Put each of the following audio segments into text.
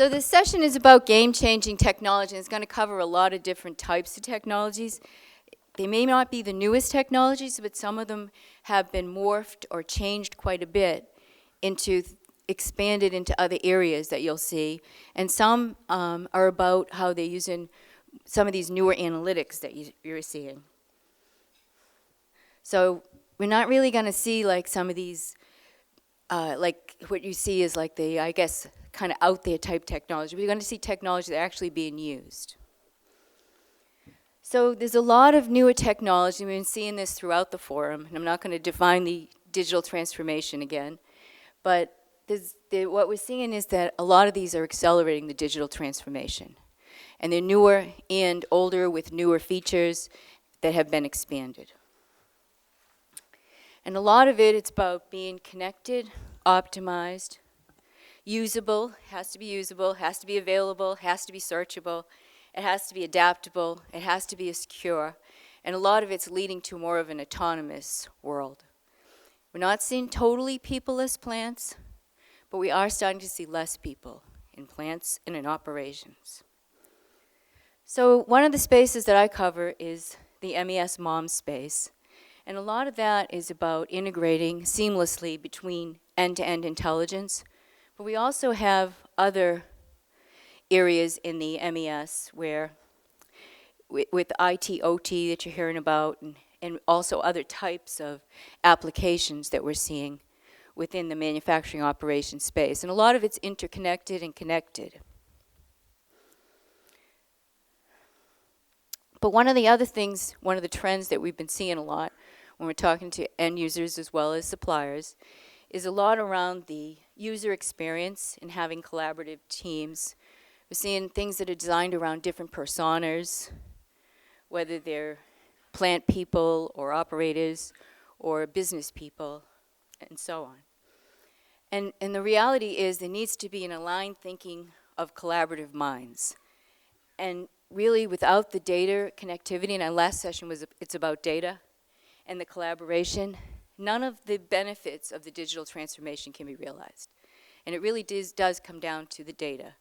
So this session is about game-changing technology, and it's going to cover a lot of different types of technologies. They may not be the newest technologies, but some of them have been morphed or changed quite a bit into expanded into other areas that you'll see. And some are about how they're using some of these newer analytics that you're seeing. So we're not really going to see like some of these, like what you see is like the, I guess, kind of out there type technology. We're going to see technology that's actually being used. So there's a lot of newer technology. We've been seeing this throughout the forum, and I'm not going to define the digital transformation again, but what we're seeing is that a lot of these are accelerating the digital transformation. And they're newer and older with newer features that have been expanded. And a lot of it's about being connected, optimized, usable, has to be available, has to be searchable, it has to be adaptable, it has to be secure, and a lot of it's leading to more of an autonomous world. We're not seeing totally peopleless plants, but we are starting to see less people in plants and in operations. So one of the spaces that I cover is the MES mom space, and a lot of that is about integrating seamlessly between end-to-end intelligence, but we also have other areas in the MES where, with IT, OT that you're hearing about, and also other types of applications that we're seeing within the manufacturing operation space. And a lot of it's interconnected and connected. But one of the other things, one of the trends that we've been seeing a lot when we're talking to end users as well as suppliers, is a lot around the user experience and having collaborative teams. We're seeing things that are designed around different personas, whether they're plant people or operators or business people, and so on. And the reality is there needs to be an aligned thinking of collaborative minds. And really, without the data connectivity, and our last session was it's about data and the collaboration, none of the benefits of the digital transformation can be realized. And it really does come down to the data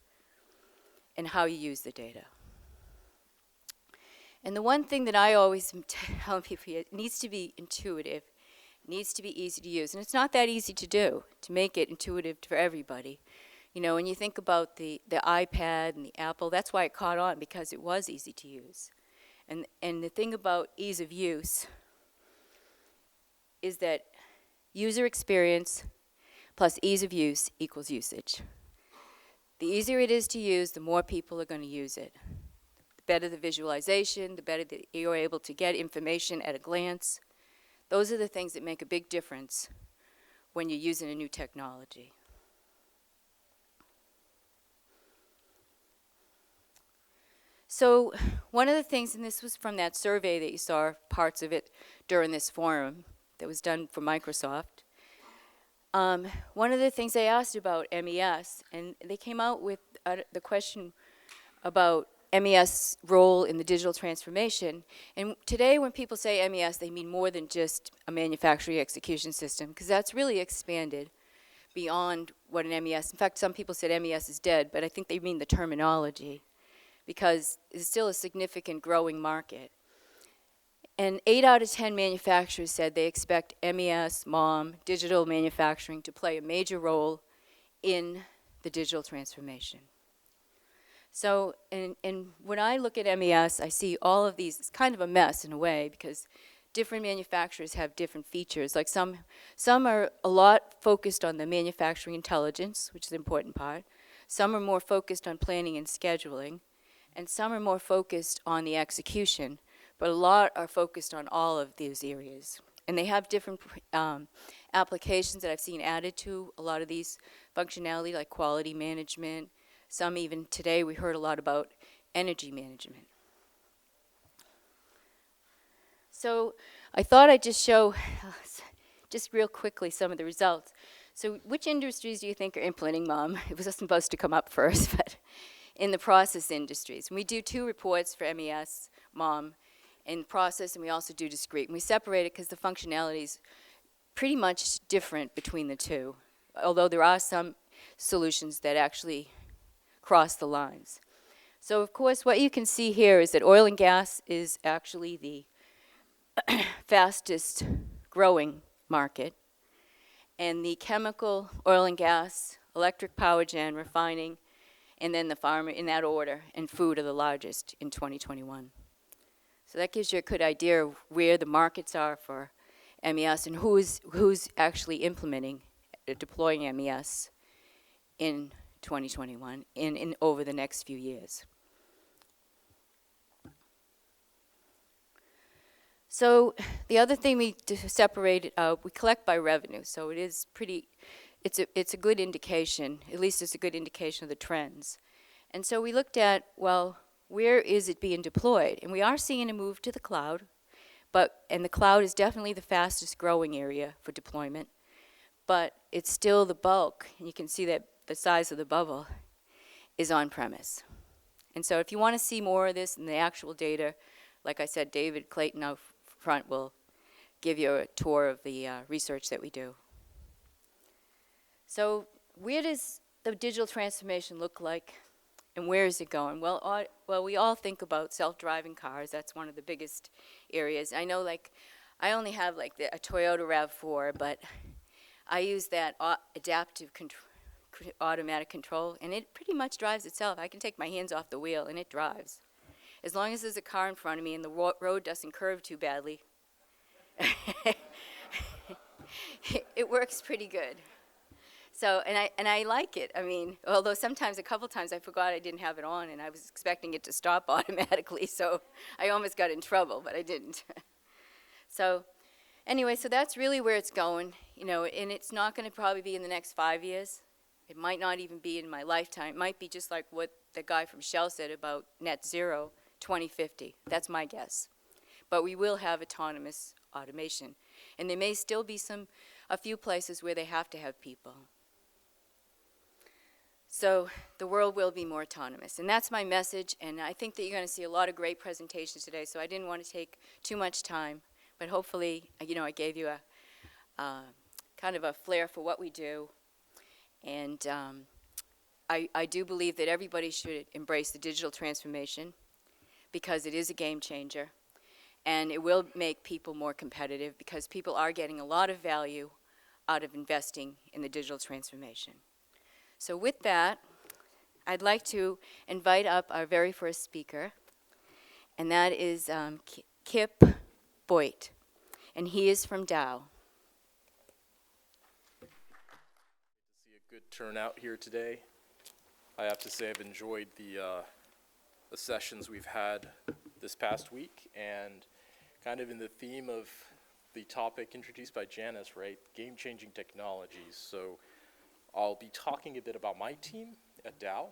and how you use the data. And the one thing that I always tell people, it needs to be intuitive, it needs to be easy to use. And it's not that easy to do, to make it intuitive for everybody. You know, when you think about the iPad and the Apple, that's why it caught on, because it was easy to use. And the thing about ease of use is that user experience plus ease of use equals usage. The easier it is to use, the more people are going to use it. The better the visualization, the better that you're able to get information at a glance. Those are the things that make a big difference when you're using a new technology. So one of the things, and this was from that survey that you saw parts of it during this forum that was done for Microsoft, one of the things they asked about MES, and they came out with the question about MES role in the digital transformation. And today when people say MES, they mean more than just a manufacturing execution system, because that's really expanded beyond what an MES, in fact, some people said MES is dead, but I think they mean the terminology, because it's still a significant growing market. And 8 out of 10 manufacturers said they expect MES, MOM, digital manufacturing to play a major role in the digital transformation. So, and when I look at MES, I see all of these, it's kind of a mess in a way, because different manufacturers have different features. Like some are a lot focused on the manufacturing intelligence, which is the important part. Some are more focused on planning and scheduling, and some are more focused on the execution. But a lot are focused on all of these areas. And they have different applications that I've seen added to a lot of these functionality, like quality management. Some even today we heard a lot about energy management. So I thought I'd just show, just real quickly, some of the results. So which industries do you think are implementing MOM? It was supposed to come up first, but in the process industries. And we do 2 reports for MES, MOM, in process, and we also do discrete. And we separate it because the functionality is pretty much different between the two, although there are some solutions that actually cross the lines. So of course, what you can see here is that oil and gas is actually the fastest growing market, and the chemical, oil and gas, electric power gen, refining, and then the pharma in that order, and food are the largest in 2021. So that gives you a good idea of where the markets are for MES and who's actually implementing, deploying MES in 2021 in over the next few years. So the other thing we separated out, we collect by revenue. So it is pretty, it's a good indication, at least it's a good indication of the trends. And so we looked at, well, where is it being deployed? And we are seeing a move to the cloud, and the cloud is definitely the fastest growing area for deployment, but it's still the bulk, and you can see that the size of the bubble is on-premise. And so if you want to see more of this in the actual data, like I said, David Clayton out front will give you a tour of the research that we do. So where does the digital transformation look like, and where is it going? Well, we all think about self-driving cars. That's one of the biggest areas. I know, like, I only have like a Toyota RAV4, but I use that adaptive automatic control, and it pretty much drives itself. I can take my hands off the wheel, and it drives. As long as there's a car in front of me and the road doesn't curve too badly, it works pretty good. So, and I like it. I mean, although sometimes, a couple times, I forgot I didn't have it on, and I was expecting it to stop automatically, so I almost got in trouble, but I didn't. So, anyway, so that's really where it's going, you know, and it's not going to probably be in the next 5 years. It might not even be in my lifetime. It might be just like what the guy from Shell said about net zero, 2050. That's my guess. But we will have autonomous automation. And there may still be a few places where they have to have people. So the world will be more autonomous. And that's my message. And I think that you're going to see a lot of great presentations today. So I didn't want to take too much time. But hopefully, you know, I gave you a kind of a flair for what we do. And I do believe that everybody should embrace the digital transformation, because it is a game changer, and it will make people more competitive, because people are getting a lot of value out of investing in the digital transformation. So with that, I'd like to invite up our very first speaker, and that is Kip Boyd, and he is from Dow. See a good turnout here today. I have to say I've enjoyed the sessions we've had this past week, and kind of in the theme of the topic introduced by Janice, right, game-changing technologies. So I'll be talking a bit about my team at Dow.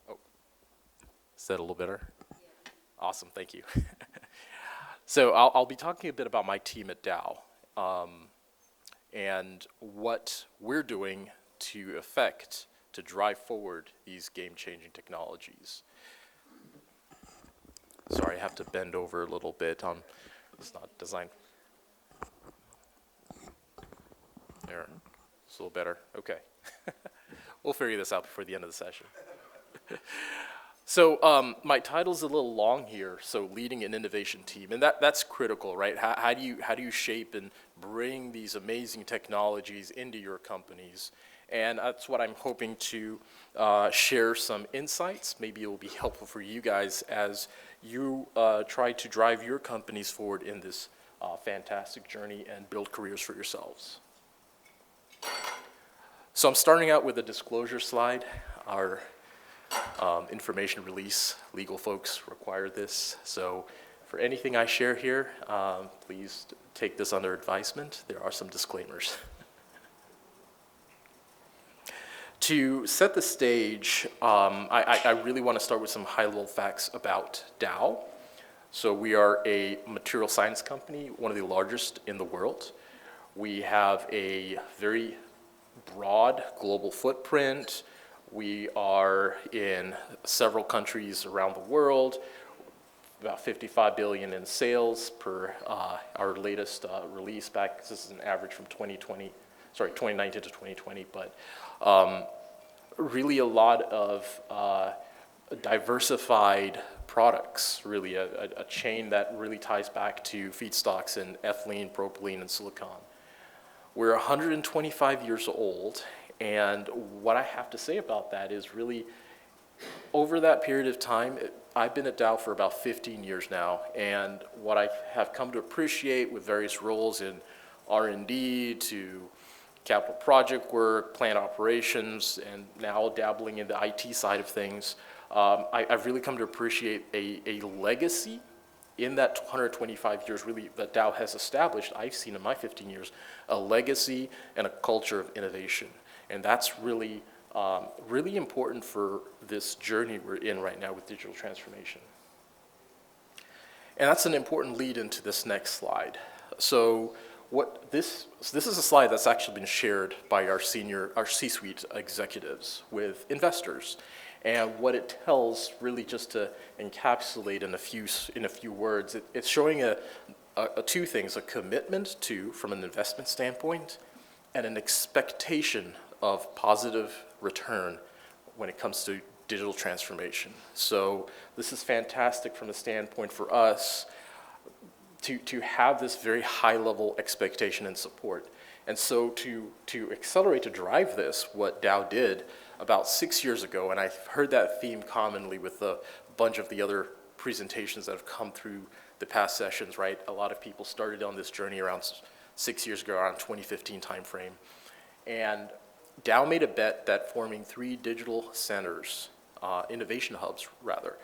Oh, is that a little better? Yeah. Awesome, thank you. So I'll be talking a bit about my team at Dow and what we're doing to drive forward these game-changing technologies. Sorry, I have to bend over a little bit. It's not designed. There, it's a little better. Okay. We'll figure this out before the end of the session. So my title's a little long here. So leading an innovation team, and that's critical, right? How do you shape and bring these amazing technologies into your companies? And that's what I'm hoping to share some insights. Maybe it will be helpful for you guys as you try to drive your companies forward in this fantastic journey and build careers for yourselves. So I'm starting out with a disclosure slide. Our information release, legal folks require this. So for anything I share here, please take this under advisement. There are some disclaimers. To set the stage, I really want to start with some high-level facts about Dow. So we are a material science company, one of the largest in the world. We have a very broad global footprint. We are in several countries around the world, about $55 billion in sales per our latest release back. This is an average from 2019 to 2020, but really a lot of diversified products, really a chain that really ties back to feedstocks in ethylene, propylene, and silicon. We're 125 years old, and what I have to say about that is really, over that period of time, I've been at Dow for about 15 years now, and what I have come to appreciate with various roles in R&D to capital project work, plant operations, and now dabbling in the IT side of things, I've really come to appreciate a legacy in that 125 years really that Dow has established. I've seen in my 15 years a legacy and a culture of innovation, and that's really really important for this journey we're in right now with digital transformation. And that's an important lead into this next slide. So this is a slide that's actually been shared by our C-suite executives with investors. And what it tells, really just to encapsulate in a few words, it's showing two things: a commitment to, from an investment standpoint, and an expectation of positive return when it comes to digital transformation. So this is fantastic from the standpoint for us to have this very high level expectation and support. And so to accelerate, to drive this, what Dow did about 6 years ago, and I've heard that theme commonly with a bunch of the other presentations that have come through the past sessions, right? A lot of people started on this journey around 6 years ago, around 2015 timeframe. And Dow made a bet that forming 3 digital centers, innovation hubs rather,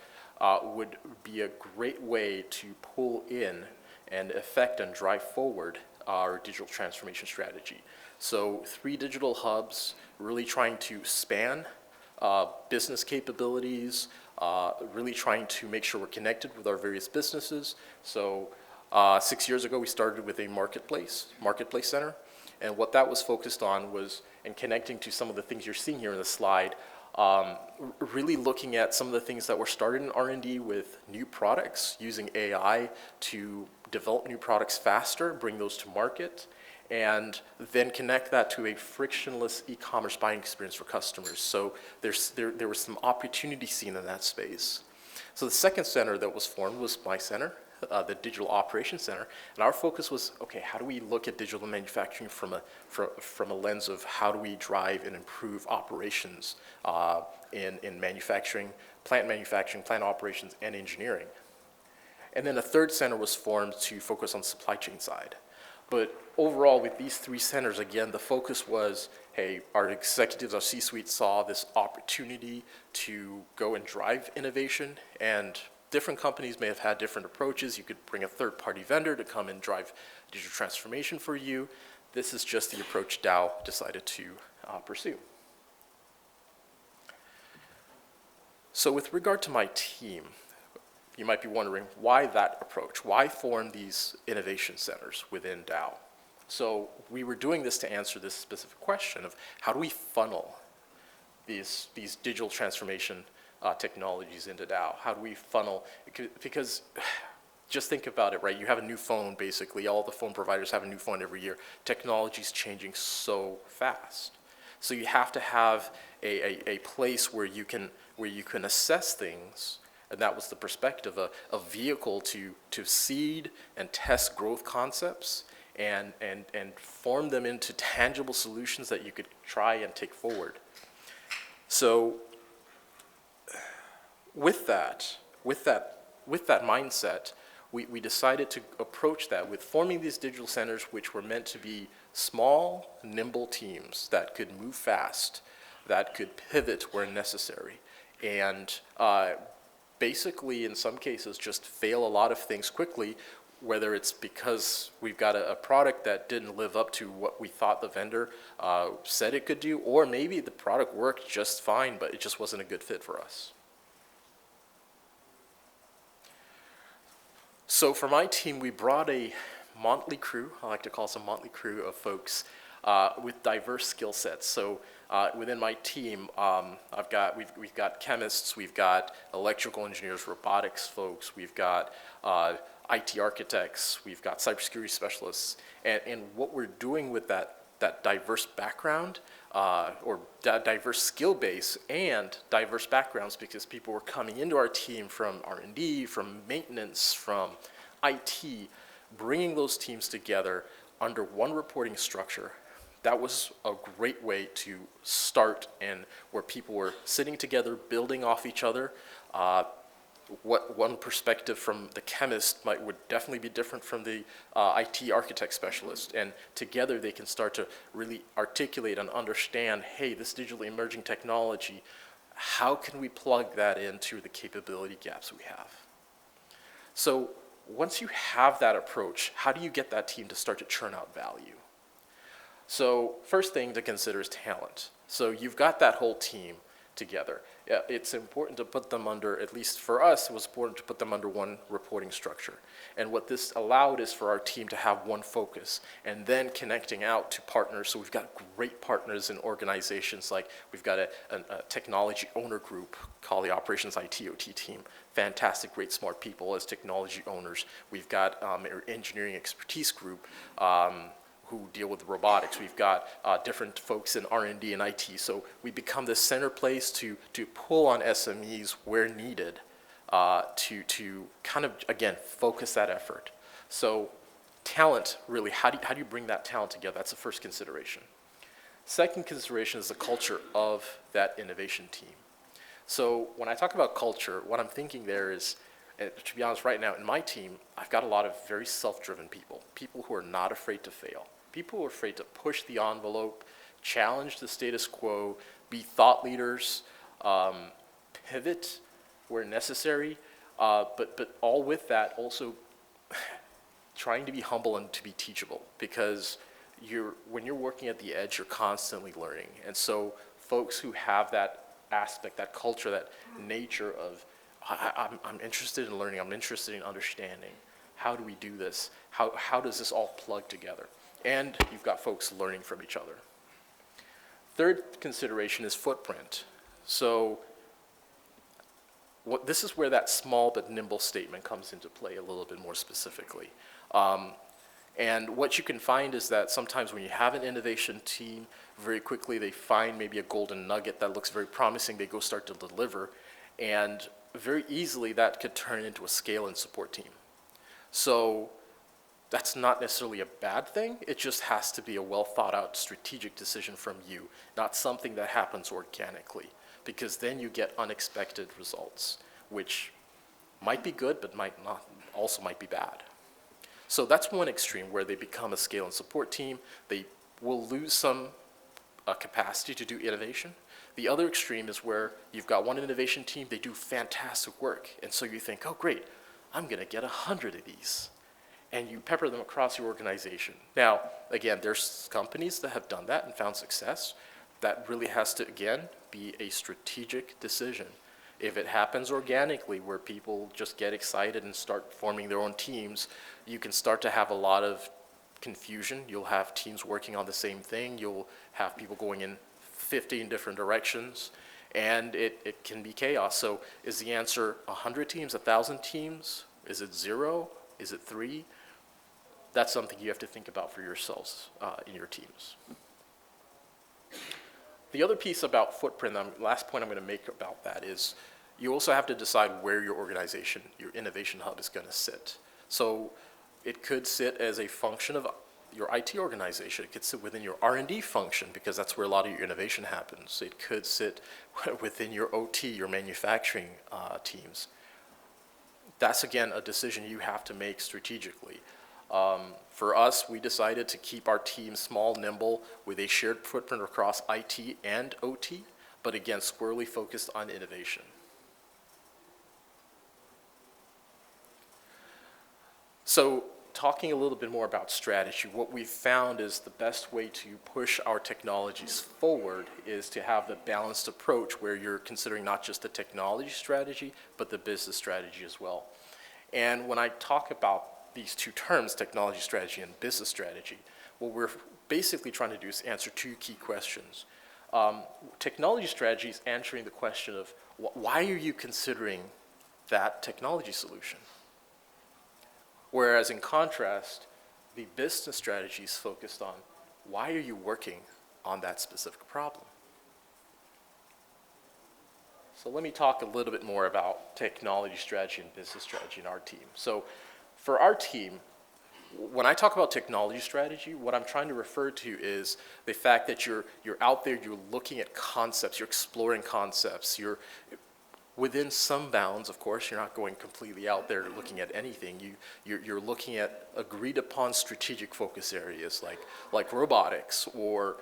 would be a great way to pull in and affect and drive forward our digital transformation strategy. So 3 digital hubs really trying to span business capabilities, really trying to make sure we're connected with our various businesses. So 6 years ago, we started with a marketplace center. And what that was focused on was, and connecting to some of the things you're seeing here in the slide, really looking at some of the things that were started in R&D with new products, using AI to develop new products faster, bring those to market, and then connect that to a frictionless e-commerce buying experience for customers. So there was some opportunity seen in that space. So the second center that was formed was my center, the Digital Operations Center, and our focus was, okay, how do we look at digital manufacturing from a lens of how do we drive and improve operations in manufacturing, plant operations, and engineering. And then a third center was formed to focus on supply chain side. But overall, with these 3 centers, again, the focus was, hey, our executives, our C-suite saw this opportunity to go and drive innovation, and different companies may have had different approaches. You could bring a third-party vendor to come and drive digital transformation for you. This is just the approach Dow decided to pursue. So with regard to my team, you might be wondering, why that approach? Why form these innovation centers within Dow? So we were doing this to answer this specific question of how do we funnel these digital transformation technologies into Dow? How do we funnel? Because just think about it, right? You have a new phone, basically. All the phone providers have a new phone every year. Technology's changing so fast. So you have to have a place where you can assess things. And that was the perspective, a vehicle to seed and test growth concepts and form them into tangible solutions that you could try and take forward. So with that mindset, we decided to approach that with forming these digital centers, which were meant to be small, nimble teams that could move fast, that could pivot where necessary, and basically, in some cases, just fail a lot of things quickly, whether it's because we've got a product that didn't live up to what we thought the vendor said it could do, or maybe the product worked just fine, but it just wasn't a good fit for us. So for my team, we brought a motley crew, I like to call us a motley crew of folks with diverse skill sets. So within my team, we've got chemists, we've got electrical engineers, robotics folks, we've got IT architects, we've got cybersecurity specialists, and what we're doing with that that diverse background or diverse skill base and diverse backgrounds, because people were coming into our team from R&D, from maintenance, from IT, bringing those teams together under one reporting structure. That was a great way to start, and where people were sitting together, building off each other. What one perspective from the chemist would definitely be different from the IT architect specialist, and together they can start to really articulate and understand, hey, this digitally emerging technology, how can we plug that into the capability gaps we have? So once you have that approach, how do you get that team to start to churn out value? So first thing to consider is talent. So you've got that whole team together. It's important to put them under, at least for us, it was important to put them under one reporting structure. And what this allowed is for our team to have one focus, and then connecting out to partners. So we've got great partners in organizations, like we've got a technology owner group called the Operations IT/OT team. Fantastic, great, smart people as technology owners. We've got our engineering expertise group, who deal with robotics. We've got different folks in R&D and IT. So we become the center place to pull on SMEs where needed to kind of, again, focus that effort. So talent, really, how do you bring that talent together? That's the first consideration. Second consideration is the culture of that innovation team. So when I talk about culture, what I'm thinking there is, to be honest, right now in my team, I've got a lot of very self-driven people who are not afraid to fail, people who are afraid to push the envelope, challenge the status quo, be thought leaders, pivot where necessary, but all with that also trying to be humble and to be teachable, because when you're working at the edge, you're constantly learning. And so folks who have that aspect, that culture, that nature of, I'm interested in learning, I'm interested in understanding. How do we do this? How does this all plug together? And you've got folks learning from each other. Third consideration is footprint. So this is where that small but nimble statement comes into play a little bit more specifically. And what you can find is that sometimes when you have an innovation team, very quickly they find maybe a golden nugget that looks very promising, they go start to deliver, and very easily that could turn into a scale and support team. So that's not necessarily a bad thing, it just has to be a well thought out strategic decision from you, not something that happens organically, because then you get unexpected results, which might be good, but also might be bad. So that's one extreme, where they become a scale and support team. They will lose some capacity to do innovation. The other extreme is where you've got one innovation team, they do fantastic work, and so you think, oh great, I'm gonna get 100 of these. And you pepper them across your organization. Now, again, there's companies that have done that and found success. That really has to, again, be a strategic decision. If it happens organically, where people just get excited and start forming their own teams, you can start to have a lot of confusion. You'll have teams working on the same thing. You'll have people going in 15 different directions, and it can be chaos. So is the answer 100 teams, 1,000 teams? Is it 0? Is it 3? That's something you have to think about for yourselves in your teams. The other piece about footprint, the last point I'm going to make about that, is you also have to decide where your organization, your innovation hub, is going to sit. So it could sit as a function of your IT organization. It could sit within your R&D function, because that's where a lot of your innovation happens. It could sit within your OT, your manufacturing teams. That's, again, a decision you have to make strategically. For us, we decided to keep our team small, nimble, with a shared footprint across IT and OT, but again, squarely focused on innovation. So, talking a little bit more about strategy, what we've found is the best way to push our technologies forward is to have the balanced approach, where you're considering not just the technology strategy, but the business strategy as well. And when I talk about these two terms, technology strategy and business strategy, what we're basically trying to do is answer two key questions. Technology strategy is answering the question of, why are you considering that technology solution? Whereas in contrast, the business strategy is focused on, why are you working on that specific problem? So let me talk a little bit more about technology strategy and business strategy in our team. So for our team, when I talk about technology strategy, what I'm trying to refer to is the fact that you're out there, you're looking at concepts, you're exploring concepts, you're within some bounds, of course, you're not going completely out there looking at anything. You're looking at agreed upon strategic focus areas like robotics or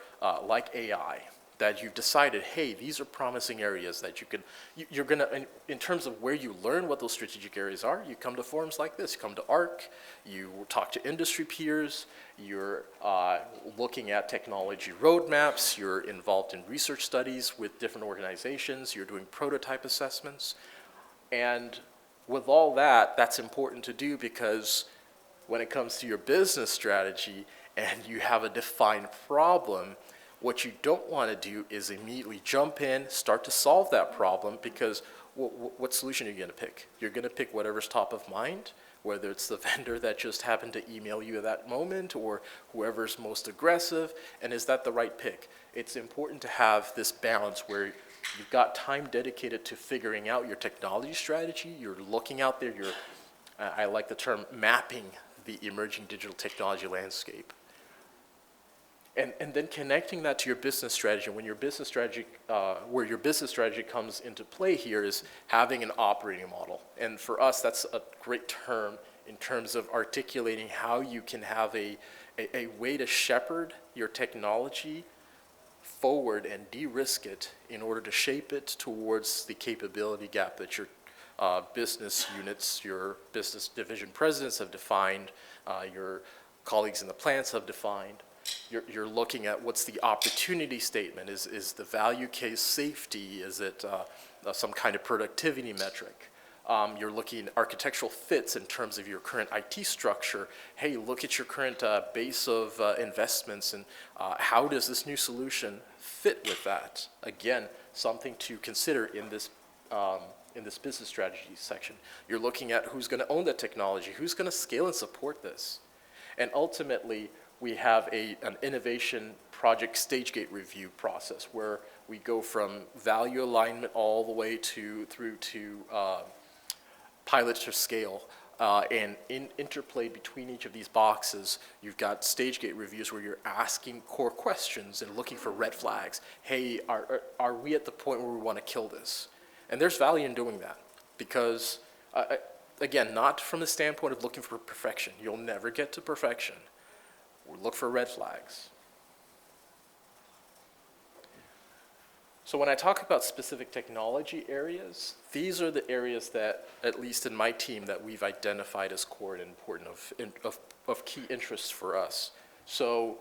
like AI, that you've decided, hey, these are promising areas that you're gonna, in terms of where you learn what those strategic areas are, you come to forums like this, you come to ARC, you talk to industry peers, you're looking at technology roadmaps, you're involved in research studies with different organizations, you're doing prototype assessments. And with all that, that's important to do because when it comes to your business strategy and you have a defined problem, what you don't want to do is immediately jump in, start to solve that problem, because what solution are you going to pick? You're going to pick whatever's top of mind, whether it's the vendor that just happened to email you at that moment or whoever's most aggressive, and is that the right pick? It's important to have this balance where you've got time dedicated to figuring out your technology strategy, you're looking out there, I like the term mapping the emerging digital technology landscape. And then connecting that to your business strategy. When your business strategy, where your business strategy comes into play here is having an operating model. And for us, that's a great term in terms of articulating how you can have a way to shepherd your technology forward and de-risk it in order to shape it towards the capability gap that your business units, your business division presidents have defined, your colleagues in the plants have defined. You're looking at what's the opportunity statement. Is the value case safety? Is it some kind of productivity metric? You're looking at architectural fits in terms of your current IT structure. Hey, look at your current base of investments and how does this new solution fit with that? Again, something to consider in this business strategy section. You're looking at who's going to own that technology, who's going to scale and support this. And ultimately, we have an innovation project stage gate review process where we go from value alignment all the way through to pilot to scale. And in interplay between each of these boxes, you've got stage gate reviews where you're asking core questions and looking for red flags. Hey, are we at the point where we want to kill this? And there's value in doing that because, again, not from the standpoint of looking for perfection. You'll never get to perfection. Look for red flags. So when I talk about specific technology areas, these are the areas that, at least in my team, that we've identified as core and important of key interests for us. So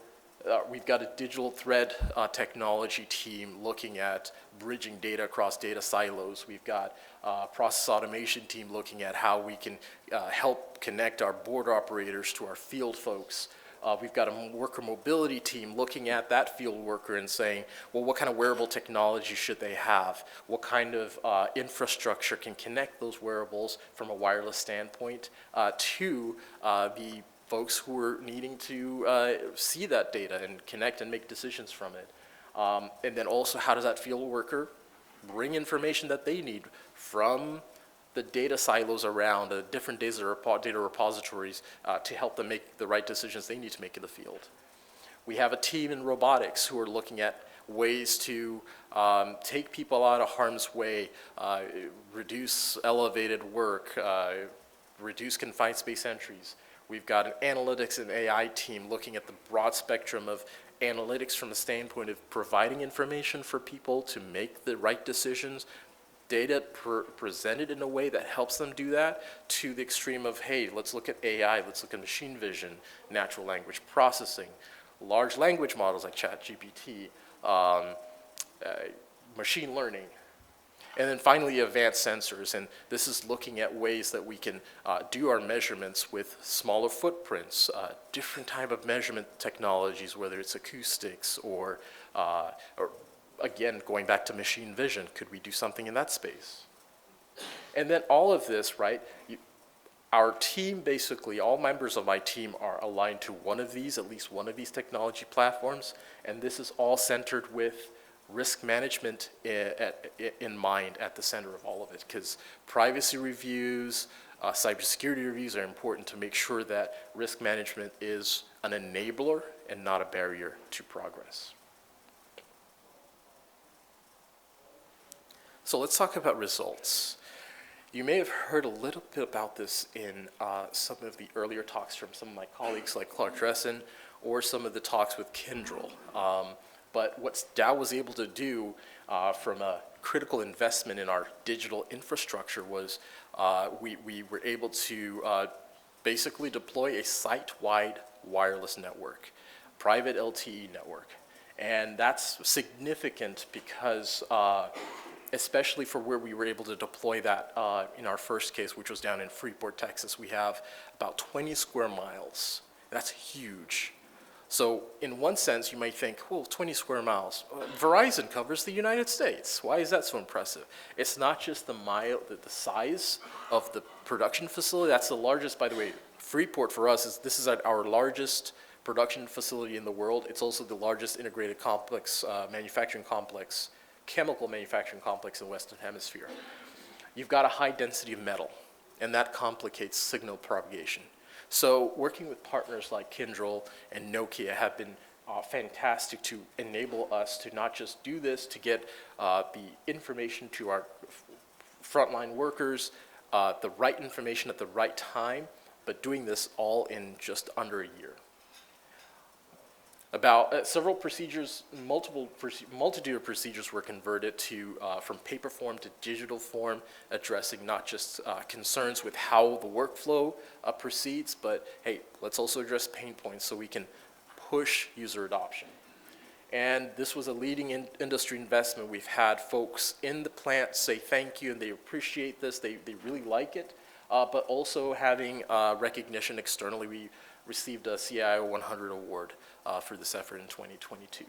we've got a digital thread technology team looking at bridging data across data silos. We've got a process automation team looking at how we can help connect our board operators to our field folks. We've got a worker mobility team looking at that field worker and saying, well, what kind of wearable technology should they have? What kind of infrastructure can connect those wearables from a wireless standpoint to the folks who are needing to see that data and connect and make decisions from it? And then also, how does that field worker bring information that they need from the data silos around, the different data repositories to help them make the right decisions they need to make in the field. We have a team in robotics who are looking at ways to take people out of harm's way, reduce elevated work, reduce confined space entries. We've got an analytics and AI team looking at the broad spectrum of analytics from the standpoint of providing information for people to make the right decisions, data presented in a way that helps them do that, to the extreme of, hey, let's look at AI, let's look at machine vision, natural language processing, large language models like ChatGPT, machine learning. And then finally, advanced sensors. And this is looking at ways that we can do our measurements with smaller footprints, different type of measurement technologies, whether it's acoustics or again, going back to machine vision, could we do something in that space? And then all of this, right, Our team, basically, all members of my team are aligned to one of these, at least one of these technology platforms, and this is all centered with risk management in mind at the center of all of it, because privacy reviews, cybersecurity reviews are important to make sure that risk management is an enabler and not a barrier to progress. So let's talk about results. You may have heard a little bit about this in some of the earlier talks from some of my colleagues like Clark Dressen or some of the talks with Kyndryl. But what Dow was able to do from a critical investment in our digital infrastructure was we were able to basically deploy a site-wide wireless network, private LTE network. And that's significant because especially for where we were able to deploy that in our first case, which was down in Freeport, Texas, we have about 20 square miles. That's huge. So in one sense, you might think, well, 20 square miles. Verizon covers the United States. Why is that so impressive? It's not just the size of the production facility. That's the largest, by the way. Freeport for us, this is our largest production facility in the world. It's also the largest integrated complex, manufacturing complex, chemical manufacturing complex in the Western Hemisphere. You've got a high density of metal, and that complicates signal propagation. So working with partners like Kyndryl and Nokia have been fantastic to enable us to not just do this, to get the information to our frontline workers, the right information at the right time, but doing this all in just under a year. About several procedures, multitude of procedures were converted to from paper form to digital form, addressing not just concerns with how the workflow proceeds, but hey, let's also address pain points so we can push user adoption. And this was a leading industry investment. We've had folks in the plant say thank you, and they appreciate this. They really like it, but also having recognition externally. We received a CIO 100 award for this effort in 2022.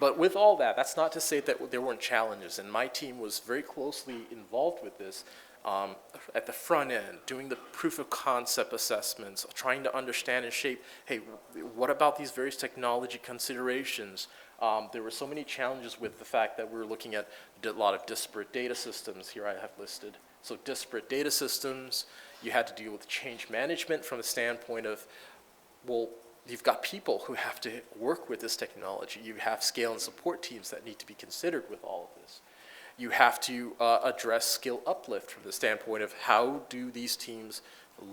But with all that, that's not to say that there weren't challenges, and my team was very closely involved with this at the front end, doing the proof of concept assessments, trying to understand and shape, hey, what about these various technology considerations? There were so many challenges with the fact that we were looking at a lot of disparate data systems, here I have listed. So disparate data systems, you had to deal with change management from the standpoint of, well, you've got people who have to work with this technology. You have scale and support teams that need to be considered with all of this. You have to address skill uplift from the standpoint of how do these teams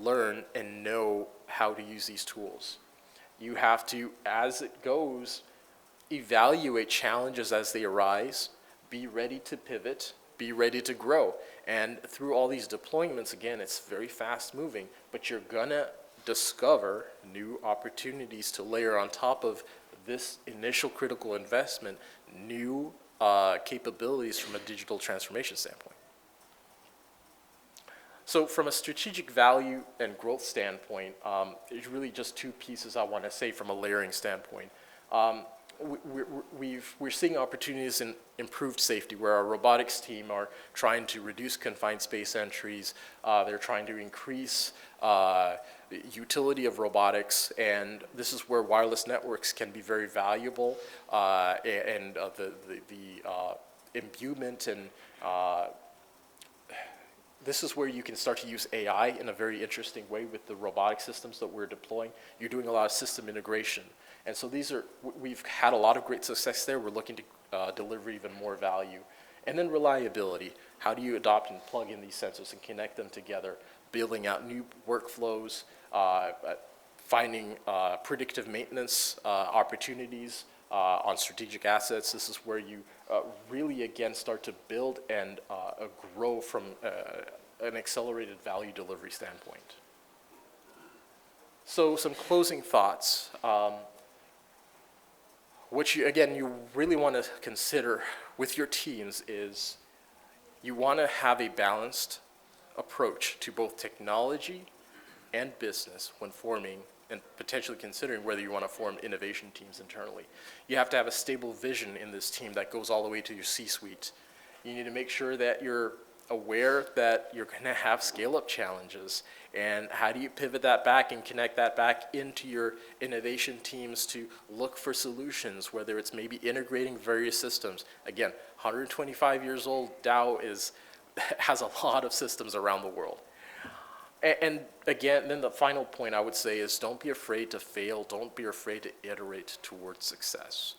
learn and know how to use these tools. You have to, as it goes, evaluate challenges as they arise, be ready to pivot, be ready to grow. And through all these deployments, again, it's very fast moving, but you're gonna discover new opportunities to layer on top of this initial critical investment, new capabilities from a digital transformation standpoint. So from a strategic value and growth standpoint, there's really just two pieces I want to say from a layering standpoint. We're seeing opportunities in improved safety where our robotics team are trying to reduce confined space entries. They're trying to increase utility of robotics, and this is where wireless networks can be very valuable, and the imbuement and this is where you can start to use AI in a very interesting way with the robotic systems that we're deploying. You're doing a lot of system integration. And so we've had a lot of great success there. We're looking to deliver even more value. And then reliability. How do you adopt and plug in these sensors and connect them together, building out new workflows, finding predictive maintenance opportunities on strategic assets. This is where you really, again, start to build and grow from an accelerated value delivery standpoint. So some closing thoughts. What you really want to consider with your teams is you want to have a balanced approach to both technology and business when forming and potentially considering whether you want to form innovation teams internally. You have to have a stable vision in this team that goes all the way to your C-suite. You need to make sure that you're aware that you're going to have scale-up challenges, and how do you pivot that back and connect that back into your innovation teams to look for solutions, whether it's maybe integrating various systems. Again, 125 years old, Dow has a lot of systems around the world. And again, then the final point I would say is don't be afraid to fail. Don't be afraid to iterate towards success.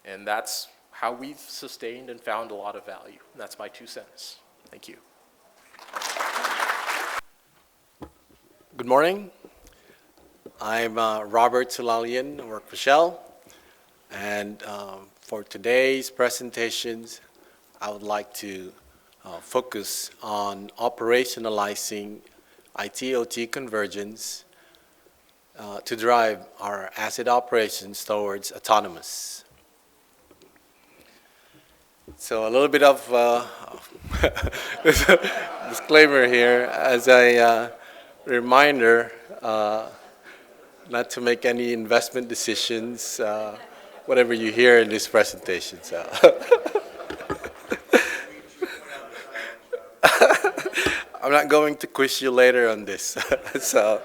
And that's how we've sustained and found a lot of value. And that's my 2 cents. Thank you. Good morning. I'm Robert Tulalian. I work for Shell. And for today's presentations, I would like to focus on operationalizing IT-OT convergence to drive our asset operations towards autonomous. So a little bit of disclaimer here as a reminder not to make any investment decisions, whatever you hear in this presentation. So. I'm not going to quiz you later on this. So,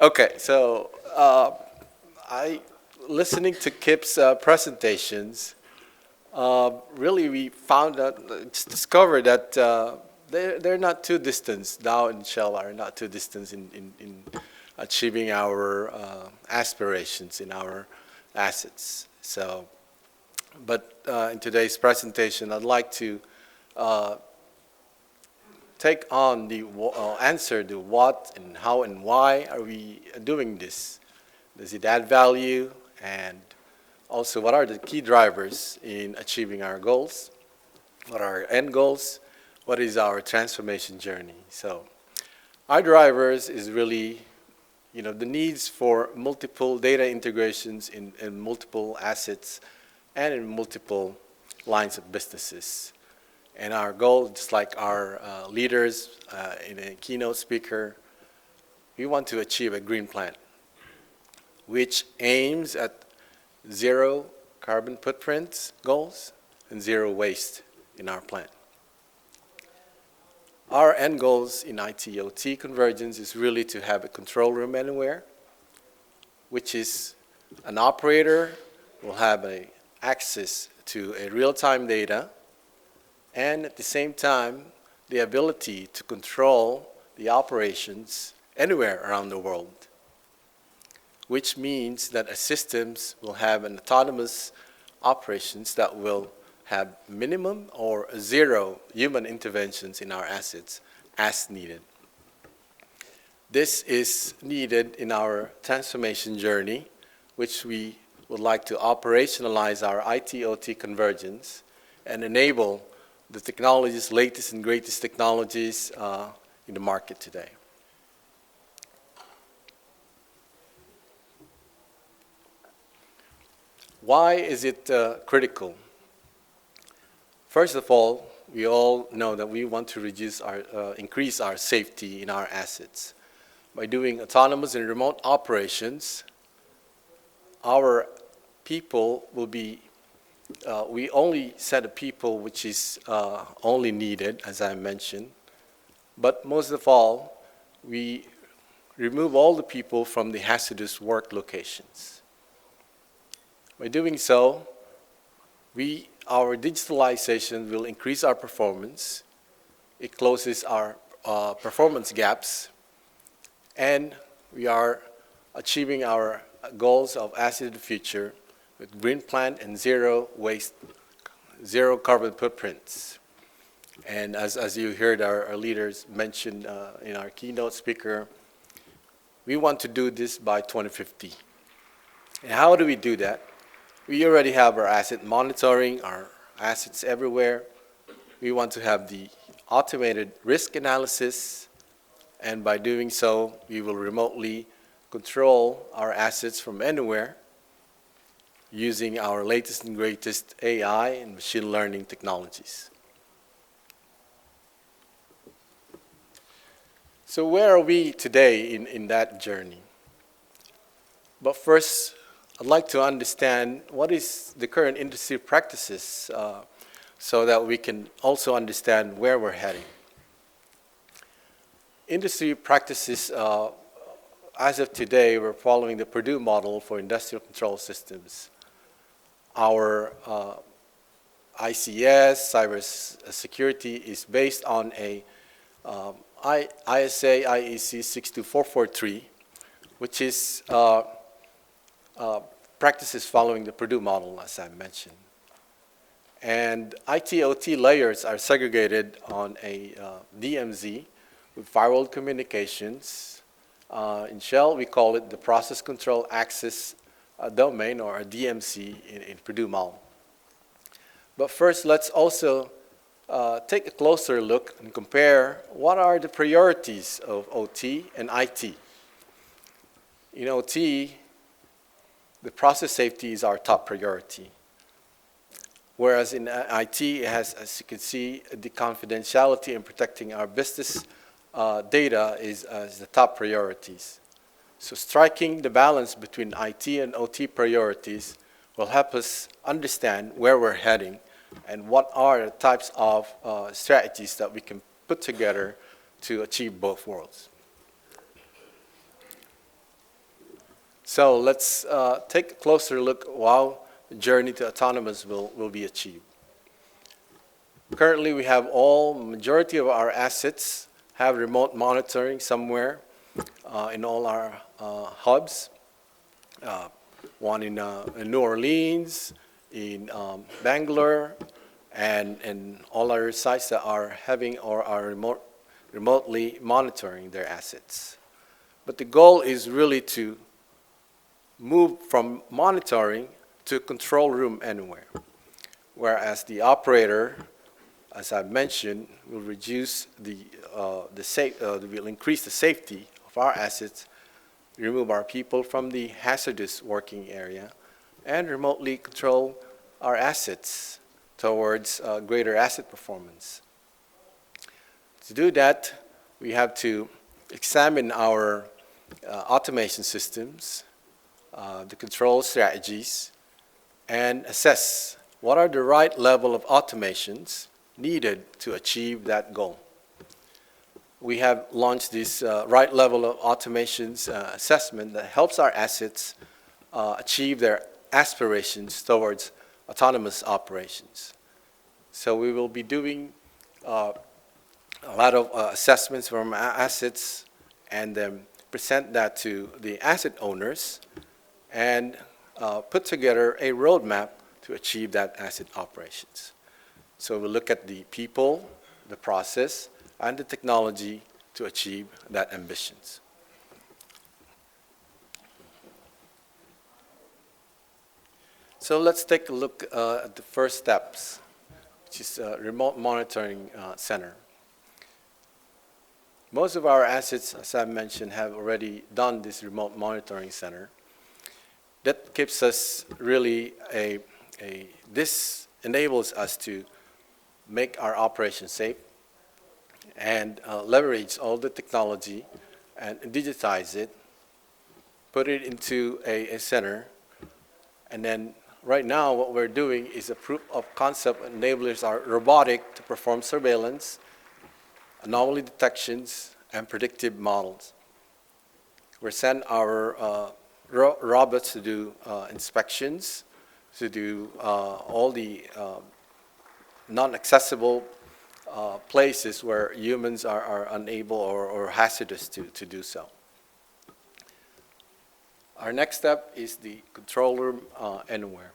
okay, so listening to Kip's presentations, really we found out, discovered that they're not too distant. Dow and Shell are not too distant in achieving our aspirations in our assets. So, but in today's presentation, I'd like to take on the answer to what and how and why are we doing this. Does it add value? And also, what are the key drivers in achieving our goals? What are our end goals? What is our transformation journey? So our drivers is really, the needs for multiple data integrations in multiple assets and in multiple lines of businesses. And our goal, just like our leaders in a keynote speaker, we want to achieve a green planet, which aims at zero carbon footprints goals and zero waste in our plant. Our end goals in IT-OT convergence is really to have a control room anywhere, which is an operator will have access to a real-time data, and at the same time, the ability to control the operations anywhere around the world, which means that our systems will have an autonomous operations that will have minimum or zero human interventions in our assets as needed. This is needed in our transformation journey, which we would like to operationalize our IT-OT convergence and enable the technologies, latest and greatest technologies in the market today. Why is it critical? First of all, we all know that we want to increase our safety in our assets. By doing autonomous and remote operations, our people will be we only set a people which is only needed, as I mentioned, but most of all, we remove all the people from the hazardous work locations. By doing so, our digitalization will increase our performance, it closes our performance gaps, and we are achieving our goals of Asset of the Future with green plant and zero waste, zero carbon footprints. And as you heard our leaders mention in our keynote speaker, we want to do this by 2050. And how do we do that? We already have our asset monitoring, our assets everywhere. We want to have the automated risk analysis, and by doing so, we will remotely control our assets from anywhere using our latest and greatest AI and machine learning technologies. So where are we today in that journey? But first, I'd like to understand what is the current industry practices so that we can also understand where we're heading. Industry practices, as of today, we're following the Purdue model for industrial control systems. Our ICS, cybersecurity, is based on a ISA IEC 62443, which is practices following the Purdue model, as I mentioned. And IT/OT layers are segregated on a DMZ with firewall communications. In Shell, we call it the Process Control Access Domain, or a DMC in Purdue model. But first, let's also take a closer look and compare what are the priorities of OT and IT. In OT, the process safety is our top priority. Whereas in IT, it has, as you can see, the confidentiality and protecting our business data is the top priorities. So striking the balance between IT and OT priorities will help us understand where we're heading and what are the types of strategies that we can put together to achieve both worlds. So let's take a closer look how the journey to autonomous will be achieved. Currently, we have majority of our assets have remote monitoring somewhere in all our hubs. One in New Orleans, in Bangalore, and all our sites that are having or are remotely monitoring their assets. But the goal is really to move from monitoring to control room anywhere, whereas the operator, as I've mentioned, will reduce will increase the safety of our assets, remove our people from the hazardous working area, and remotely control our assets towards greater asset performance. To do that, we have to examine our automation systems, the control strategies, and assess what are the right level of automations needed to achieve that goal. We have launched this right level of automations assessment that helps our assets achieve their aspirations towards autonomous operations. So we will be doing a lot of assessments from our assets and then present that to the asset owners and put together a roadmap to achieve that asset operations. So we'll look at the people, the process, and the technology to achieve that ambitions. So let's take a look at the first steps, which is remote monitoring center. Most of our assets, as I mentioned, have already done this remote monitoring center. That keeps us really this enables us to make our operation safe and leverage all the technology and digitize it, put it into a center, and then right now what we're doing is a proof of concept enablers are robotic to perform surveillance, anomaly detections, and predictive models. We send our robots to do inspections, to do all the non-accessible places where humans are unable or hazardous to do so. Our next step is the control room anywhere.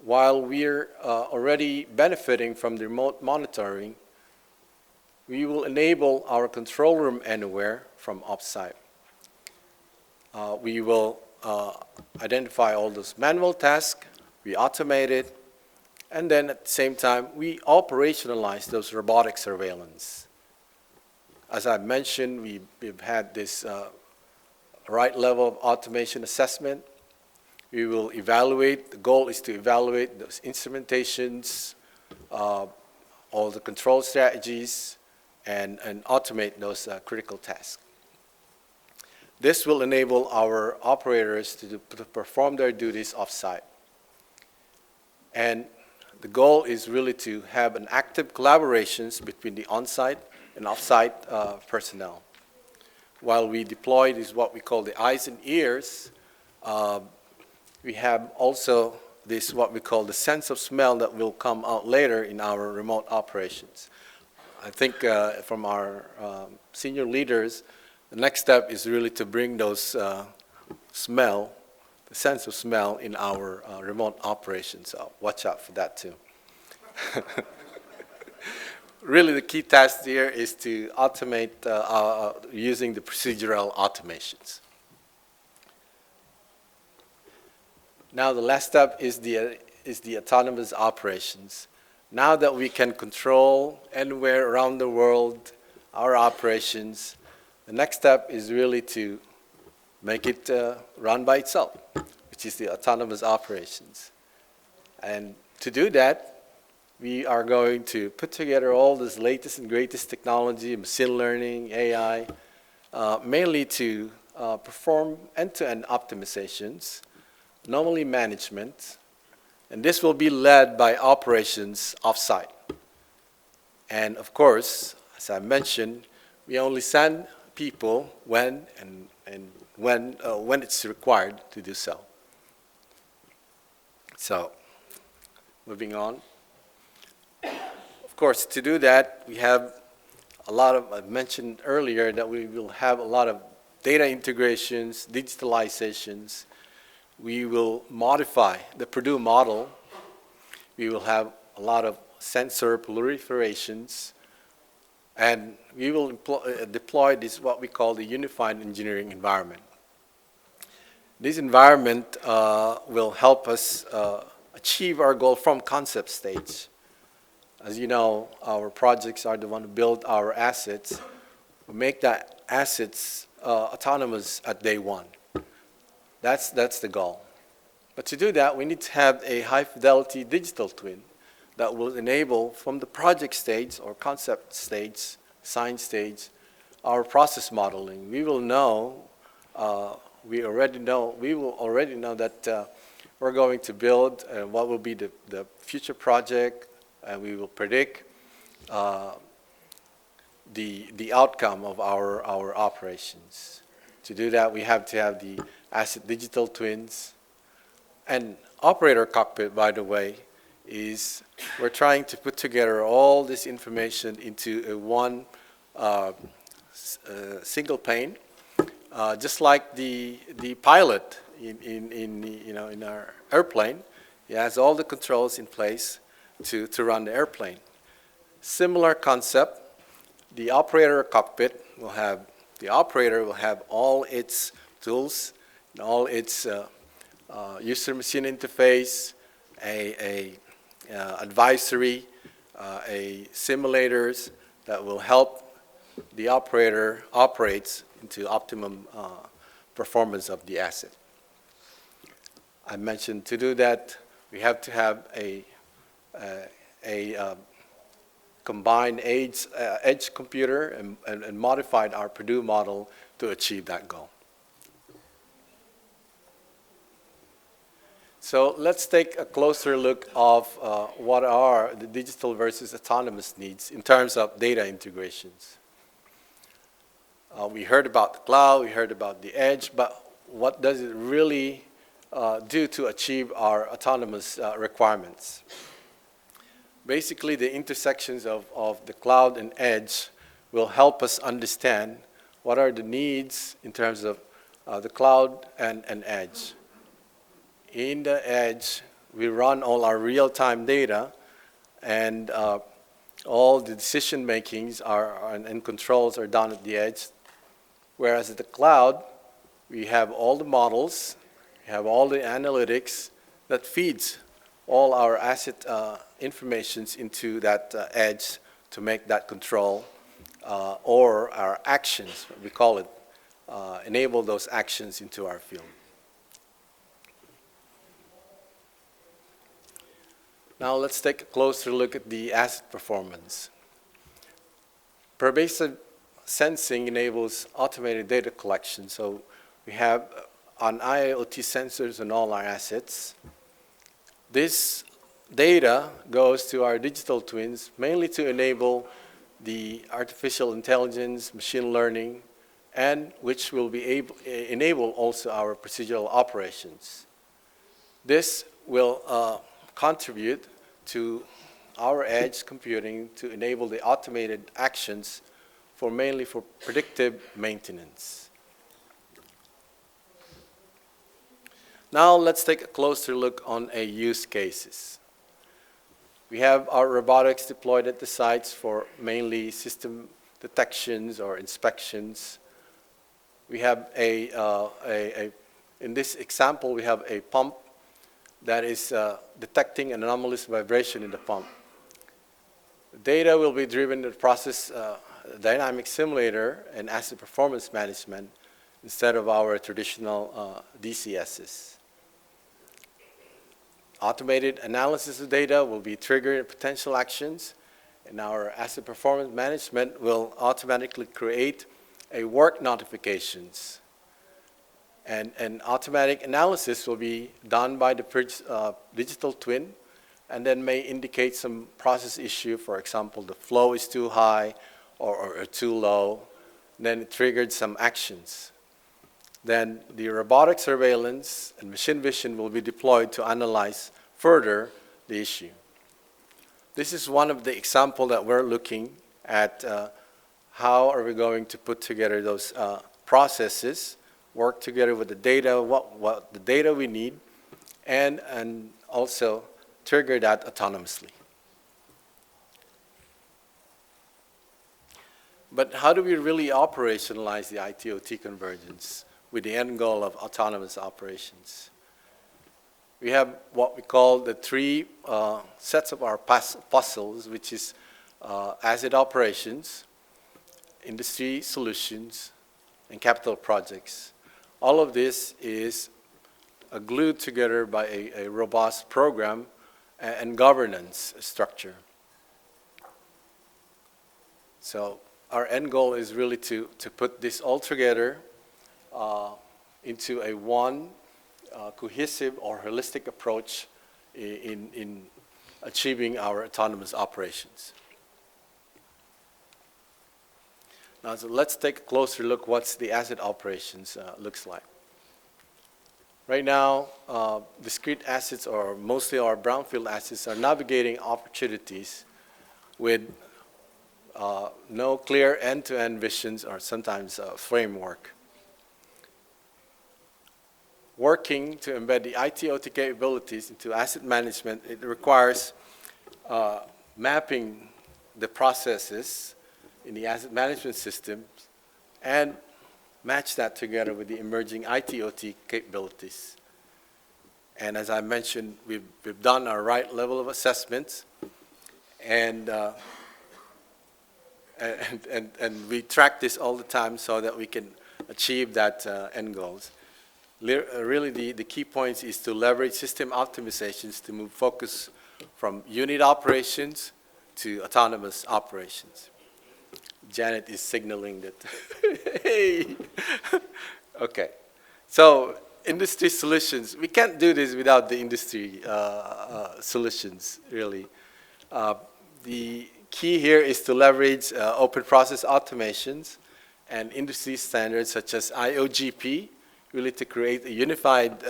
While we're already benefiting from the remote monitoring, we will enable our control room anywhere from offsite. We will identify all those manual tasks, we automate it, and then at the same time, we operationalize those robotic surveillance. As I mentioned, we've had this right level of automation assessment. We will evaluate, the goal is to evaluate those instrumentations, all the control strategies, and automate those critical tasks. This will enable our operators to perform their duties off-site. And the goal is really to have an active collaborations between the on-site and off-site personnel. While we deploy is what we call the eyes and ears, we have also this what we call the sense of smell that will come out later in our remote operations. I think from our senior leaders, the next step is really to bring those smell, the sense of smell in our remote operations. So watch out for that too. Really the key task here is to automate using the procedural automations. Now the last step is the autonomous operations. Now that we can control anywhere around the world our operations, the next step is really to make it run by itself, which is the autonomous operations. And to do that, we are going to put together all this latest and greatest technology, machine learning, AI, mainly to perform end-to-end optimizations, anomaly management, and this will be led by operations offsite. And of course, as I mentioned, we only send people when it's required to do so. So, moving on. Of course, to do that, we have a lot of, I mentioned earlier that we will have a lot of data integrations, digitalizations. We will modify the Purdue model. We will have a lot of sensor proliferations, and we will deploy this what we call the unified engineering environment. This environment will help us achieve our goal from concept stage. As you know, our projects are the one who build our assets. We make that assets autonomous at day one. That's the goal. But to do that, we need to have a high-fidelity digital twin that will enable from the project stage or concept stage, science stage, our process modeling. We will know, we will already know that we're going to build what will be the future project, and we will predict the outcome of our operations. To do that, we have to have the asset digital twins. And operator cockpit, by the way, is we're trying to put together all this information into a one single pane, just like the pilot in our airplane. He has all the controls in place to run the airplane. Similar concept. The operator cockpit will have all its tools and all its user-machine interface, a advisory, a simulators that will help the operator operate into optimum performance of the asset. I mentioned to do that we have to have a combined edge computer and modified our Purdue model to achieve that goal. So let's take a closer look of what are the digital versus autonomous needs in terms of data integrations. We heard about the cloud, we heard about the edge, but what does it really do to achieve our autonomous requirements? Basically, the intersections of the cloud and edge will help us understand what are the needs in terms of the cloud and edge. In the edge, we run all our real-time data, and all the decision makings and controls are done at the edge. Whereas at the cloud, we have all the models, we have all the analytics that feeds all our asset informations into that edge to make that control or our actions, we call it, enable those actions into our field. Now let's take a closer look at the asset performance. Pervasive sensing enables automated data collection. So we have on IoT sensors on all our assets. This data goes to our digital twins mainly to enable the artificial intelligence, machine learning, and which will be enable also our procedural operations. This will contribute to our edge computing to enable the automated actions for mainly for predictive maintenance. Now let's take a closer look on a use cases. We have our robotics deployed at the sites for mainly system detections or inspections. We have in this example, we have a pump that is detecting an anomalous vibration in the pump. The data will be driven to process dynamic simulator and asset performance management instead of our traditional DCSs. Automated analysis of data will be triggering potential actions, and our asset performance management will automatically create a work notifications. And automatic analysis will be done by the digital twin, and then may indicate some process issue. For example, the flow is too high or too low. Then it triggered some actions. Then the robotic surveillance and machine vision will be deployed to analyze further the issue. This is one of the examples that we're looking at. How are we going to put together those processes, work together with the data, what the data we need, and also trigger that autonomously. But how do we really operationalize the IT-OT convergence with the end goal of autonomous operations? We have what we call the three sets of our puzzles, which is asset operations, industry solutions, and capital projects. All of this is glued together by a robust program and governance structure. So our end goal is really to put this all together into a one cohesive or holistic approach in achieving our autonomous operations. Now, so let's take a closer look what's the asset operations looks like. Right now, discrete assets, or mostly our brownfield assets, are navigating opportunities with no clear end-to-end visions or sometimes a framework. Working to embed the IT-OT capabilities into asset management, it requires mapping the processes in the asset management systems and match that together with the emerging IT-OT capabilities. And as I mentioned, we've done our right level of assessments, and we track this all the time so that we can achieve that end goals. Really, the key points is to leverage system optimizations to move focus from unit operations to autonomous operations. Janet is signaling that, hey! Okay, so industry solutions. We can't do this without the industry solutions, really. The key here is to leverage open process automations and industry standards such as IOGP, really to create a unified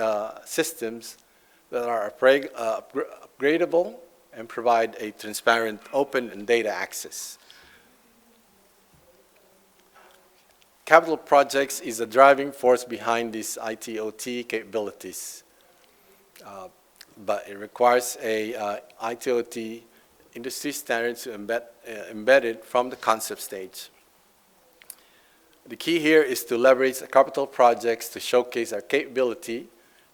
systems that are upgradable and provide a transparent, open, and data access. Capital projects is a driving force behind these IT-OT capabilities, but it requires a IT-OT industry standard to embed it from the concept stage. The key here is to leverage the capital projects to showcase our capability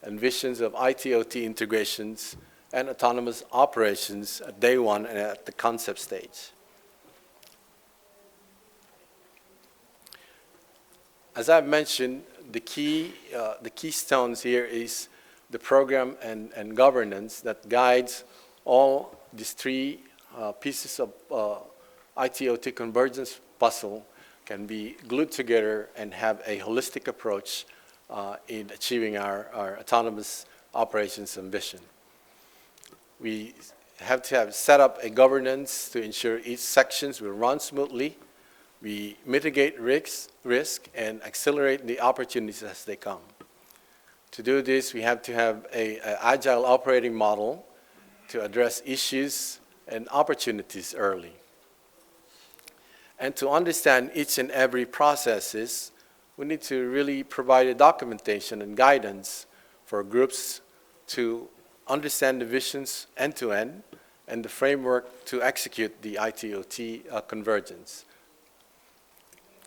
and visions of IT-OT integrations and autonomous operations at day one and at the concept stage. As I've mentioned, the keystones here is the program and governance that guides all these three pieces of IT-OT convergence puzzle can be glued together and have a holistic approach in achieving our autonomous operations and vision. We have to have set up a governance to ensure each sections will run smoothly. We mitigate risk and accelerate the opportunities as they come. To do this, we have to have an agile operating model to address issues and opportunities early. And to understand each and every processes, we need to really provide a documentation and guidance for groups to understand the visions end-to-end and the framework to execute the IT-OT convergence.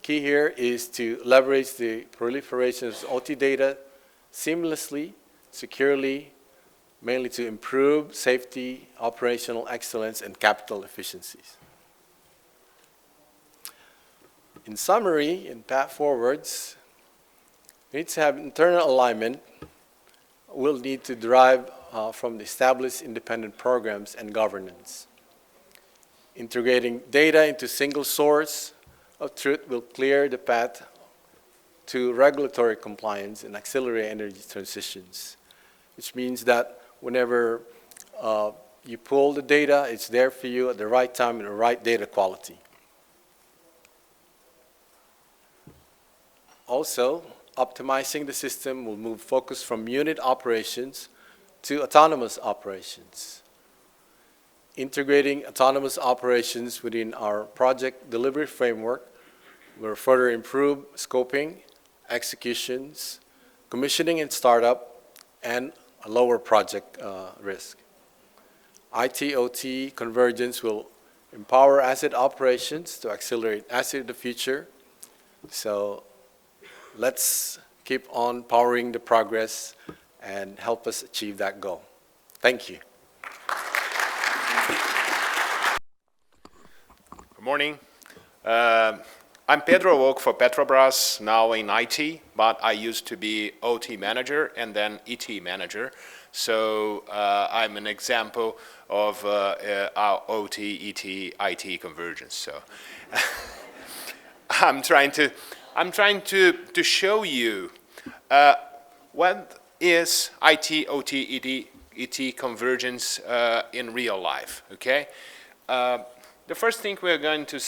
Key here is to leverage the proliferation of OT data seamlessly, securely, mainly to improve safety, operational excellence, and capital efficiencies. In summary, in path forwards, we need to have internal alignment. We'll need to derive from the established independent programs and governance. Integrating data into single source of truth will clear the path to regulatory compliance and accelerate energy transitions, which means that whenever you pull the data, it's there for you at the right time and the right data quality. Also, optimizing the system will move focus from unit operations to autonomous operations. Integrating autonomous operations within our project delivery framework will further improve scoping, executions, commissioning and startup, and a lower project risk. IT-OT convergence will empower asset operations to accelerate asset of the future. So let's keep on powering the progress and help us achieve that goal. Thank you. Good morning. I'm Pedro, work for Petrobras, now in IT, but I used to be OT manager and then ET manager. So I'm an example of our OT, ET, IT convergence. So I'm trying to show you what is IT, OT, ET convergence in real life. Okay. The first thing we're going to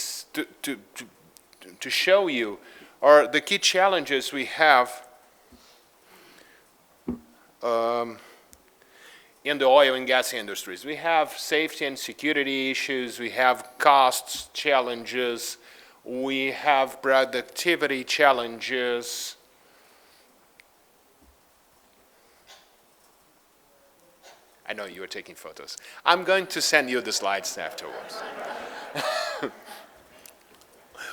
show you are the key challenges we have in the oil and gas industries. We have safety and security issues, we have costs challenges, we have productivity challenges. I know you are taking photos. I'm going to send you the slides afterwards.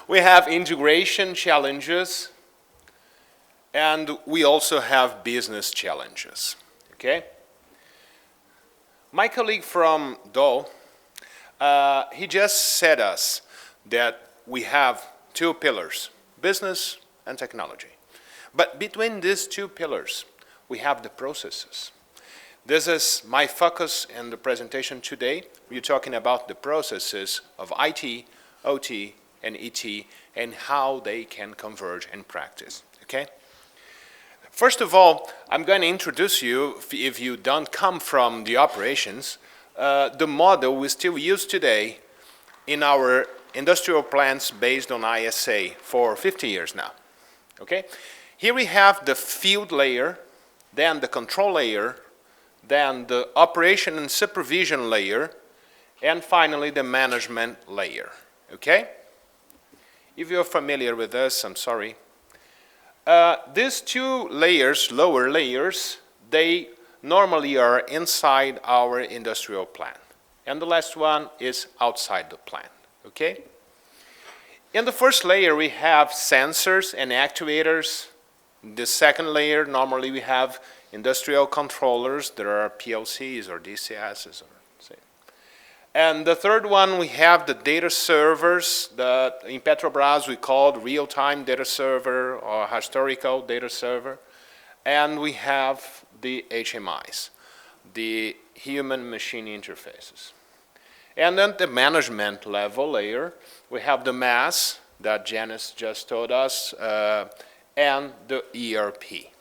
We have integration challenges, and we also have business challenges, okay? My colleague from Dole, he just said us that we have two pillars, business and technology. But between these two pillars, we have the processes. This is my focus in the presentation today. We're talking about the processes of IT, OT, and ET, and how they can converge in practice, okay? First of all, I'm going to introduce you, if you don't come from the operations, the model we still use today in our industrial plants based on ISA for 50 years now, okay? Here we have the field layer, then the control layer, then the operation and supervision layer, and finally the management layer, okay? If you're familiar with this, I'm sorry. These two layers, lower layers, they normally are inside our industrial plant. And the last one is outside the plant, okay? In the first layer, we have sensors and actuators. In the second layer, normally we have industrial controllers. There are PLCs or DCSs. And the third one, we have the data servers that in Petrobras we called real-time data server or historical data server. And we have the HMIs, the human-machine interfaces. And then the management level layer, we have the MAS that Janice just told us, and the ERP.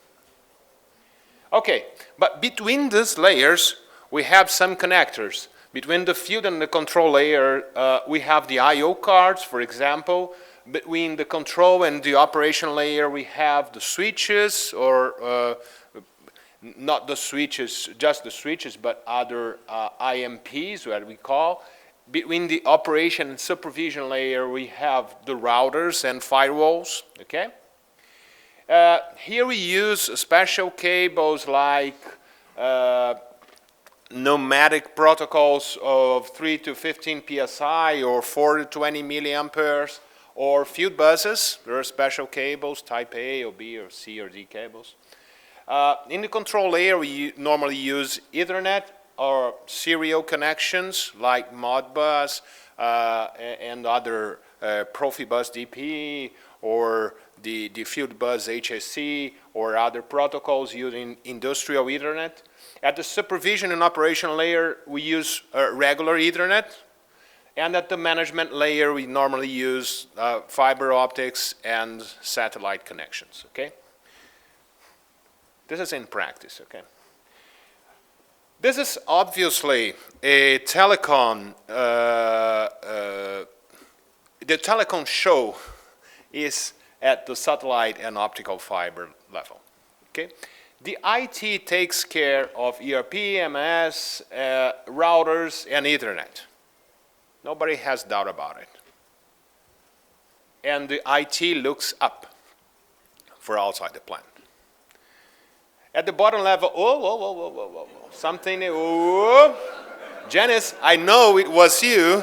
Okay, but between these layers, we have some connectors. Between the field and the control layer, we have the I/O cards, for example. Between the control and the operation layer, we have the switches, or not the switches, just the switches, but other IMPs, what we call. Between the operation and supervision layer, we have the routers and firewalls, okay? Here we use special cables like pneumatic protocols of 3 to 15 psi or 4 to 20 milliamperes, or field buses. There are special cables, type A or B or C or D cables. In the control layer, we normally use Ethernet or serial connections like Modbus and other Profibus DP, or the field bus HSC, or other protocols using industrial Ethernet. At the supervision and operation layer, we use regular Ethernet. And at the management layer, we normally use fiber optics and satellite connections, okay? This is in practice, okay? This is obviously a telecom, the telecom show is at the satellite and optical fiber level, okay? The IT takes care of ERP, MS, routers, and Ethernet. Nobody has doubt about it. And the IT looks up for outside the plant. At the bottom level, whoa, something, whoa. Janice, I know it was you.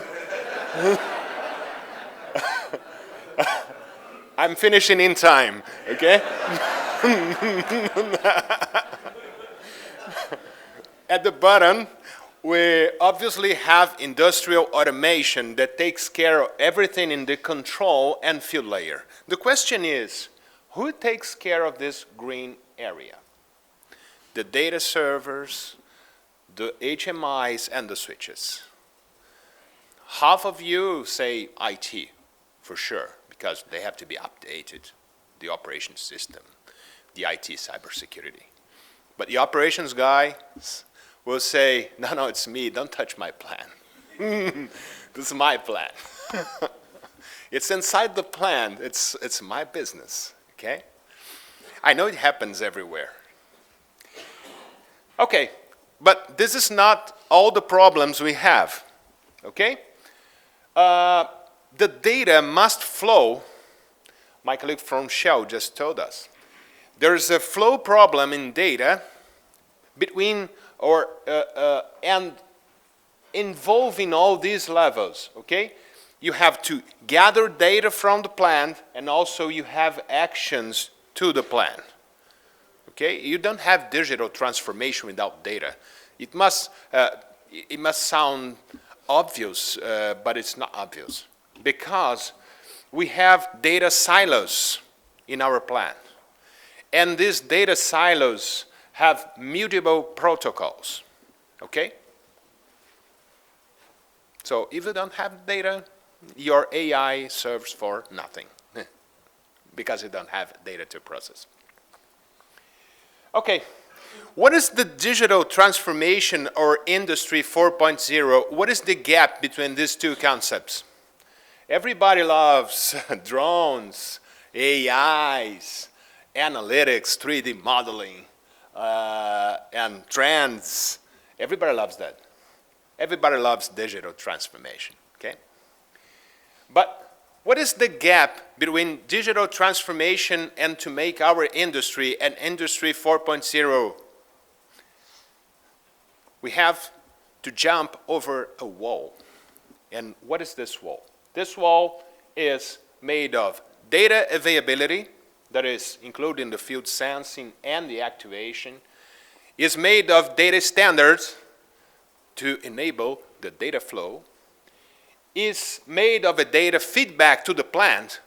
I'm finishing in time, okay? At the bottom, we obviously have industrial automation that takes care of everything in the control and field layer. The question is, who takes care of this green area? The data servers, the HMIs, and the switches. Half of you say IT, for sure, because they have to be updated, the operation system, the IT cybersecurity. But the operations guy will say, no, it's me, don't touch my plan. This is my plan. It's inside the plan, it's my business, okay? I know it happens everywhere. Okay, but this is not all the problems we have, okay? The data must flow. My colleague from Shell just told us. There's a flow problem in data between and involving all these levels, okay? You have to gather data from the plant, and also you have actions to the plant. Okay, you don't have digital transformation without data. It must sound obvious, but it's not obvious, because we have data silos in our plant, and these data silos have mutable protocols. Okay. So if you don't have data, your AI serves for nothing, because you don't have data to process. Okay, what is the digital transformation or Industry 4.0? What is the gap between these two concepts? Everybody loves drones, AIs, analytics, 3D modeling, and trends. Everybody loves that. Everybody loves digital transformation, okay? But what is the gap between digital transformation and to make our industry an Industry 4.0? We have to jump over a wall. And what is this wall? This wall is made of data availability, that is including the field sensing and the activation, is made of data standards to enable the data flow, is made of a data feedback to the plant.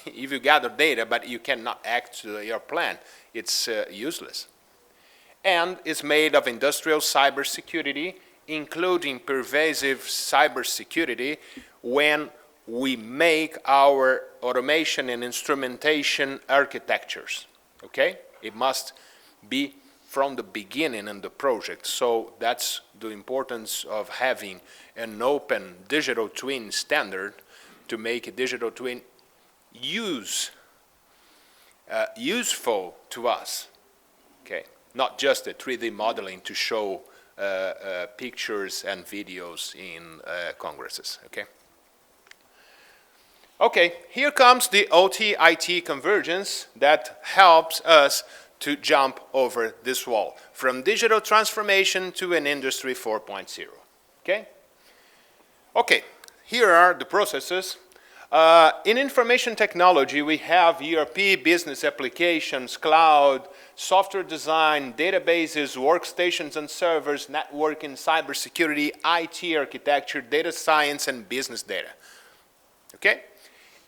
If you gather data but you cannot act to your plant, it's useless. And is made of industrial cybersecurity, including pervasive cybersecurity when we make our automation and instrumentation architectures, okay? It must be from the beginning in the project. So that's the importance of having an open digital twin standard to make a digital twin useful to us, okay? Not just a 3D modeling to show pictures and videos in congresses, okay? Okay, here comes the OT-IT convergence that helps us to jump over this wall, from digital transformation to an industry 4.0, okay? Okay, here are the processes. In information technology, we have ERP, business applications, cloud, software design, databases, workstations and servers, networking, cybersecurity, IT architecture, data science, and business data. Okay?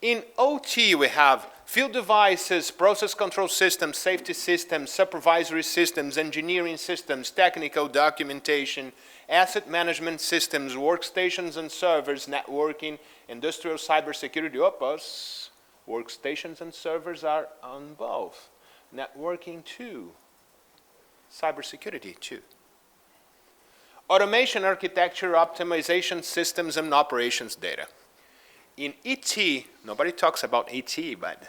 In OT, we have field devices, process control systems, safety systems, supervisory systems, engineering systems, technical documentation, asset management systems, workstations and servers, networking, industrial cybersecurity. Oops, workstations and servers are on both. Networking too. Cybersecurity too. Automation, architecture, optimization, systems, and operations data. In ET, nobody talks about ET, but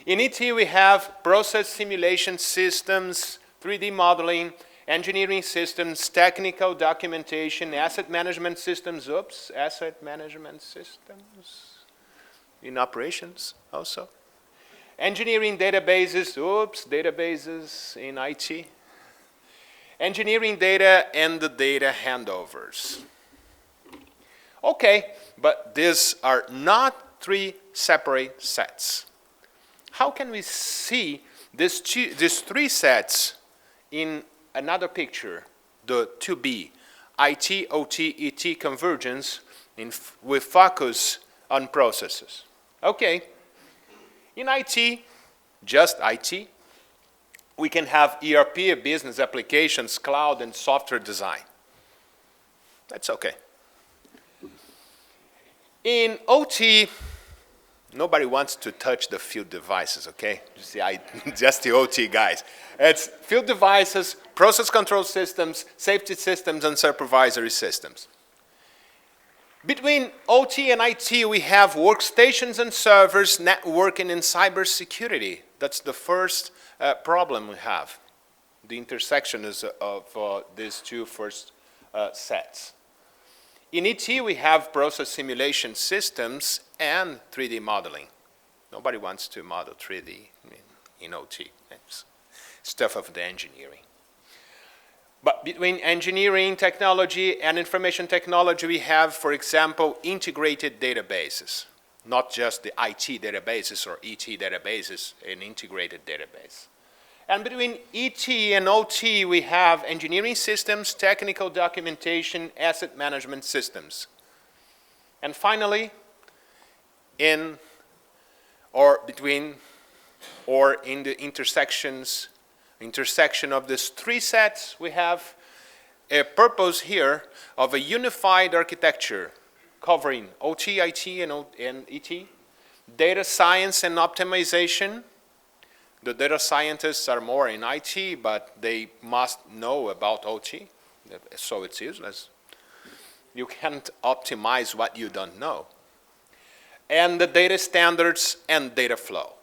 in ET we have process simulation systems, 3D modeling, engineering systems, technical documentation, asset management systems, asset management systems, in operations also. Engineering databases, databases in IT. Engineering data and the data handovers. Okay, but these are not three separate sets. How can we see these three sets in another picture, the 2B, IT, OT, ET convergence with focus on processes? Okay, in IT, just IT, we can have ERP, business applications, cloud, and software design. That's okay. In OT, nobody wants to touch the field devices, okay? Just the OT guys. It's field devices, process control systems, safety systems, and supervisory systems. Between OT and IT, we have workstations and servers, networking, and cybersecurity. That's the first problem we have. The intersection is of these two first sets. In ET, we have process simulation systems and 3D modeling. Nobody wants to model 3D in OT. It's stuff of the engineering. But between engineering technology and information technology, we have, for example, integrated databases. Not just the IT databases or ET databases, an integrated database. And between ET and OT, we have engineering systems, technical documentation, asset management systems. And finally, in the intersection of these three sets, we have a purpose here of a unified architecture covering OT, IT, and ET, data science and optimization. The data scientists are more in IT, but they must know about OT, so it's useless. You can't optimize what you don't know. And the data standards and data flow.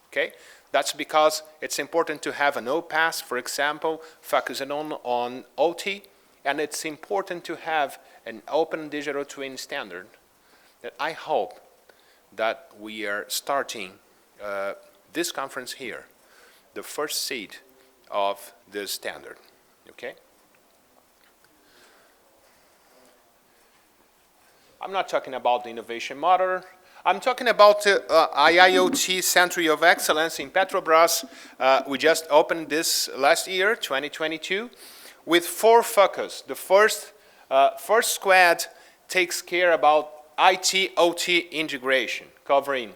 Okay? That's because it's important to have an OPAS, for example, focusing on OT, and it's important to have an open digital twin standard that I hope that we are starting this conference here, the first seed of this standard, okay? I'm not talking about the innovation model. I'm talking about IIoT Center of Excellence in Petrobras. We just opened this last year, 2022, with 4 focus. The first squad takes care about IT, OT integration, covering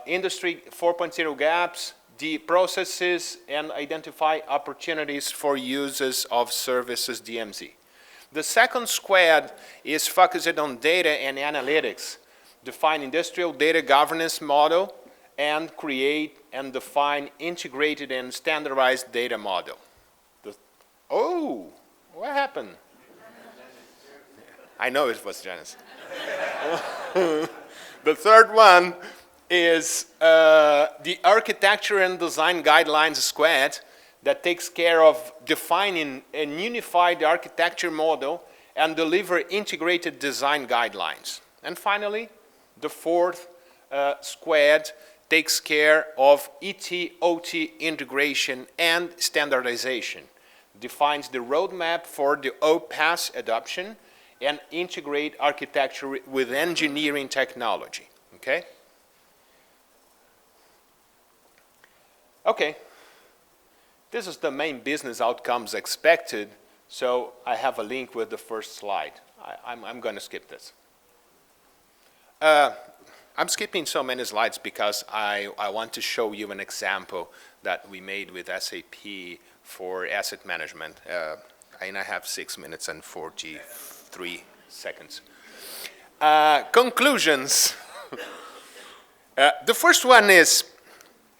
Industry 4.0 gaps, the processes, and identify opportunities for uses of services DMZ. The second squad is focused on data and analytics, define industrial data governance model, and create and define integrated and standardized data model. Oh, what happened? I know it was Janice. The third one is the Architecture and Design Guidelines Squad that takes care of defining a unified architecture model and deliver integrated design guidelines. And finally, the fourth squad takes care of ET-OT integration and standardization, defines the roadmap for the OPAS adoption, and integrate architecture with engineering technology, okay? Okay, this is the main business outcomes expected, so I have a link with the first slide. I'm going to skip this. I'm skipping so many slides because I want to show you an example that we made with SAP for asset management. And I have 6 minutes and 43 seconds. Conclusions. The first one is,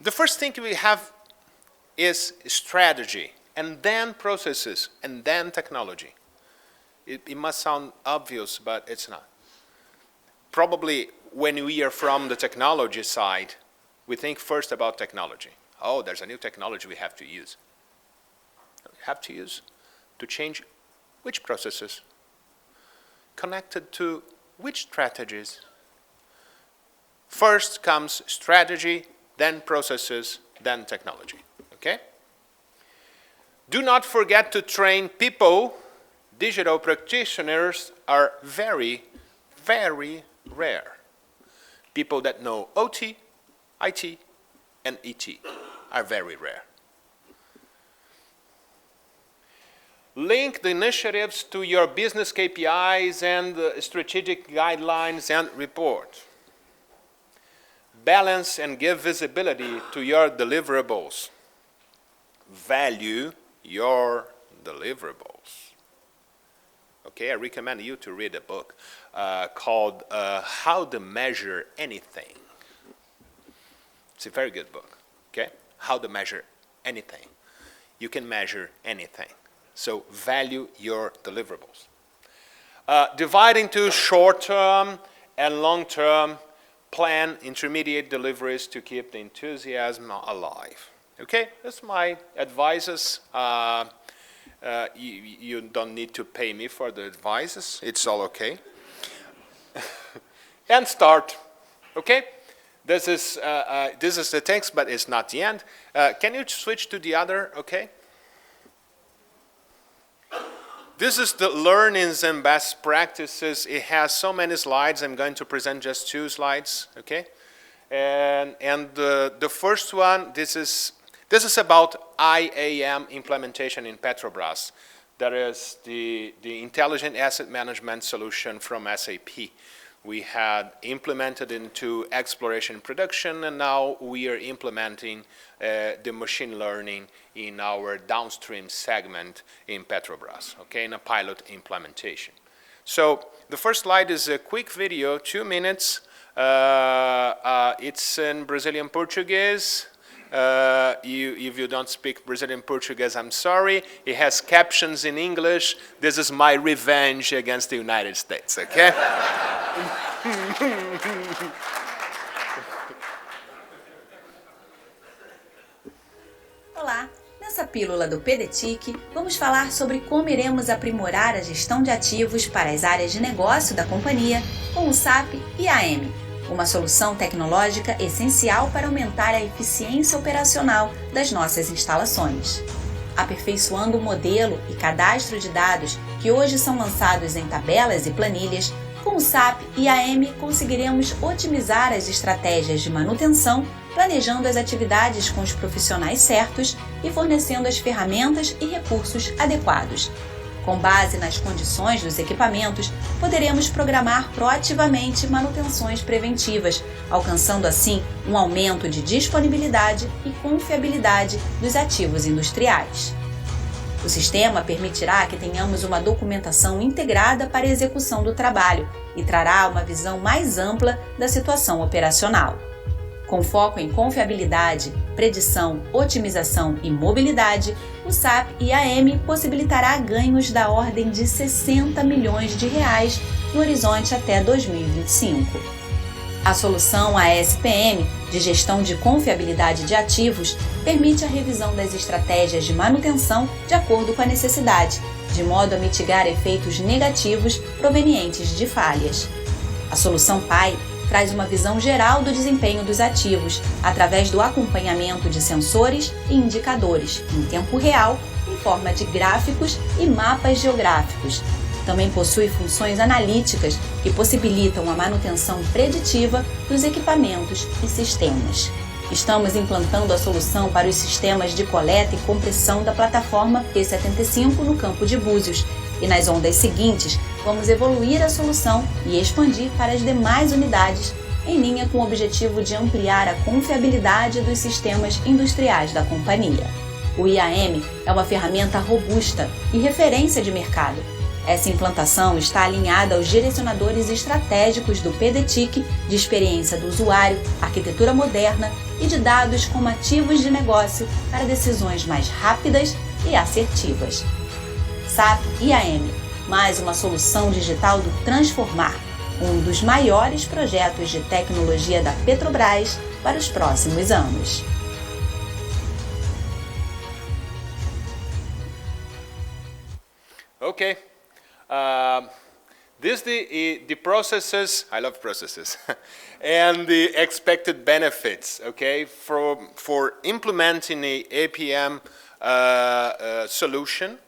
the first thing we have is strategy, and then processes, and then technology. It must sound obvious, but it's not. Probably when we are from the technology side, we think first about technology. Oh, there's a new technology we have to use. We have to use to change which processes? Connected to which strategies? First comes strategy, then processes, then technology, okay? Do not forget to train people. Digital practitioners are very, very rare. People that know OT, IT, and ET are very rare. Link the initiatives to your business KPIs and strategic guidelines and report. Balance and give visibility to your deliverables. Value your deliverables. Okay, I recommend you to read a book called How to Measure Anything. It's a very good book, okay? How to Measure Anything. You can measure anything. So value your deliverables. Divide into short-term and long-term, plan intermediate deliveries to keep the enthusiasm alive. Okay, that's my advices. You don't need to pay me for the advices. It's all okay. And start. Okay, this is the text, but it's not the end. Can you switch to the other? Okay. This is the learnings and best practices. It has so many slides. I'm going to present just 2 slides, okay? And the first one, this is about IAM implementation in Petrobras. That is the intelligent asset management solution from SAP. We had implemented into exploration production, and now we are implementing the machine learning in our downstream segment in Petrobras, okay, in a pilot implementation. So the first slide is a quick video, 2 minutes. It's in Brazilian Portuguese. If you don't speak Brazilian Portuguese, I'm sorry. It has captions in English. This is my revenge against the United States, okay? Olá! Nessa pílula do PDTIC, vamos falar sobre como iremos aprimorar a gestão de ativos para as áreas de negócio da companhia com o SAP IAM, uma solução tecnológica essencial para aumentar a eficiência operacional das nossas instalações. Aperfeiçoando o modelo e cadastro de dados que hoje são lançados em tabelas e planilhas, com o SAP IAM conseguiremos otimizar as estratégias de manutenção, planejando as atividades com os profissionais certos e fornecendo as ferramentas e recursos adequados. Com base nas condições dos equipamentos, poderemos programar proativamente manutenções preventivas, alcançando assim um aumento de disponibilidade e confiabilidade dos ativos industriais. O sistema permitirá que tenhamos uma documentação integrada para a execução do trabalho e trará uma visão mais ampla da situação operacional. Com foco em confiabilidade, predição, otimização e mobilidade, o SAP IAM possibilitará ganhos da ordem de 60 milhões de reais no horizonte até 2025. A solução ASPM, de gestão de confiabilidade de ativos, permite a revisão das estratégias de manutenção de acordo com a necessidade, de modo a mitigar efeitos negativos provenientes de falhas. A solução PAI traz uma visão geral do desempenho dos ativos, através do acompanhamento de sensores e indicadores, em tempo real, em forma de gráficos e mapas geográficos. Também possui funções analíticas que possibilitam a manutenção preditiva dos equipamentos e sistemas. Estamos implantando a solução para os sistemas de coleta e compressão da plataforma P75 no campo de Búzios, e nas ondas seguintes vamos evoluir a solução e expandir para as demais unidades, em linha com o objetivo de ampliar a confiabilidade dos sistemas industriais da companhia. O IAM é uma ferramenta robusta e referência de mercado. Essa implantação está alinhada aos direcionadores estratégicos do PDTIC de experiência do usuário, arquitetura moderna e de dados como ativos de negócio para decisões mais rápidas e assertivas. SAP IAM, mais uma solução digital do Transformar, um dos maiores projetos de tecnologia da Petrobras para os próximos anos. Okay. This the processes, I love processes, and the expected benefits, okay, for implementing a APM solution.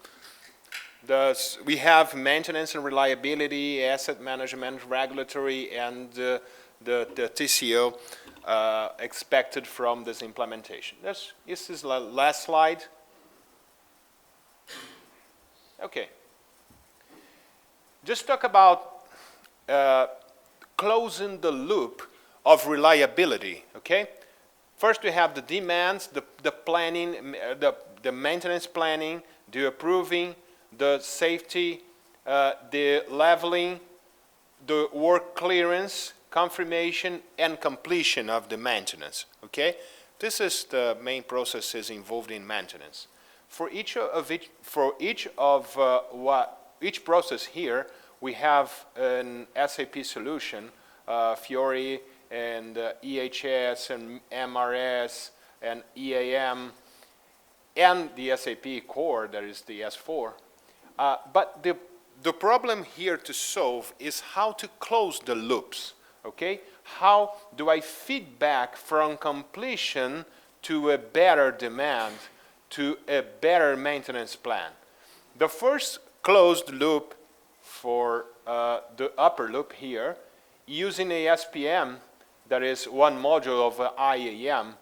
We have maintenance and reliability, asset management, regulatory, and the TCO expected from this implementation. This is the last slide. Okay. Just talk about closing the loop of reliability, okay? First we have the demands, the planning, the maintenance planning, the approving, the safety, the leveling, the work clearance, confirmation, and completion of the maintenance, okay? This is the main processes involved in maintenance. For each process here, we have an SAP solution, Fiori and EHS and MRS and EAM, and the SAP core, that is the S4. But the problem here to solve is how to close the loops, okay? How do I feed back from completion to a better demand, to a better maintenance plan? The first closed loop for the upper loop here, using a SPM, that is one module of IAM,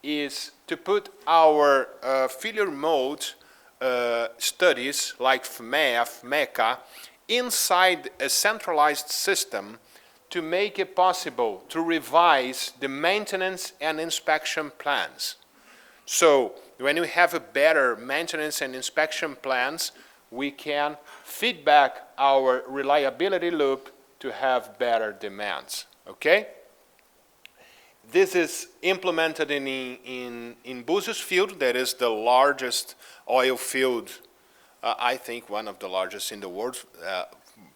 is to put our failure mode studies like MEF, MECA, inside a centralized system to make it possible to revise the maintenance and inspection plans. So when we have a better maintenance and inspection plans, we can feedback our reliability loop to have better demands, okay? This is implemented in Búzios field, that is the largest oil field, I think one of the largest in the world,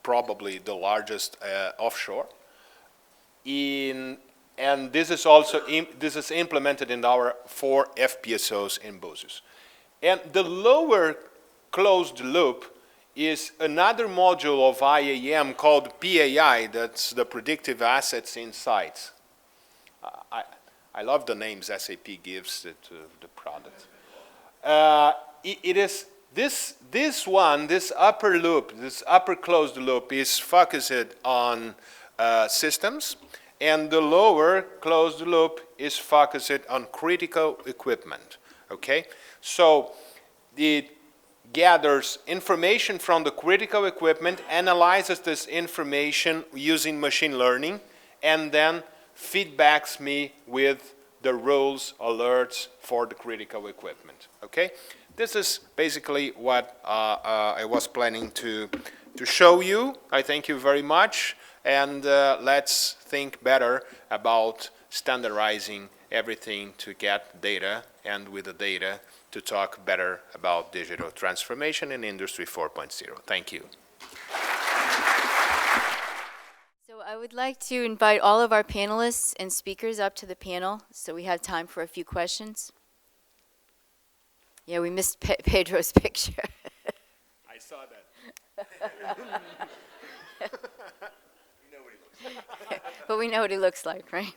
probably the largest offshore. And this is also this is implemented in our 4 FPSOs in Búzios. And the lower closed loop is another module of IAM called PAI, that's the Predictive Assets Insights. I love the names SAP gives to the product. It is this one, this upper loop, this upper closed loop is focused on systems, and the lower closed loop is focused on critical equipment, okay? So it gathers information from the critical equipment, analyzes this information using machine learning, and then feedbacks me with the rules, alerts for the critical equipment, okay? This is basically what I was planning to show you. I thank you very much, and let's think better about standardizing everything to get data, and with the data to talk better about digital transformation in Industry 4.0. Thank you. So I would like to invite all of our panelists and speakers up to the panel so we have time for a few questions. Yeah, we missed Pedro's picture. I saw that. But we know what he looks like, right?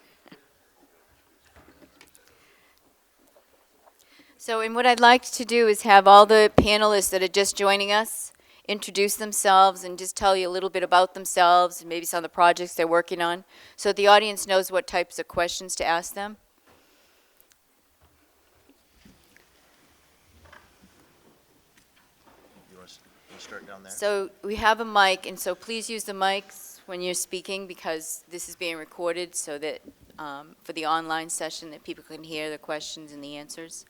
So, and what I'd like to do is have all the panelists that are just joining us introduce themselves and just tell you a little bit about themselves and maybe some of the projects they're working on, so the audience knows what types of questions to ask them. You want to start down there? So we have a mic, and so please use the mics when you're speaking because this is being recorded so that for the online session that people can hear the questions and the answers.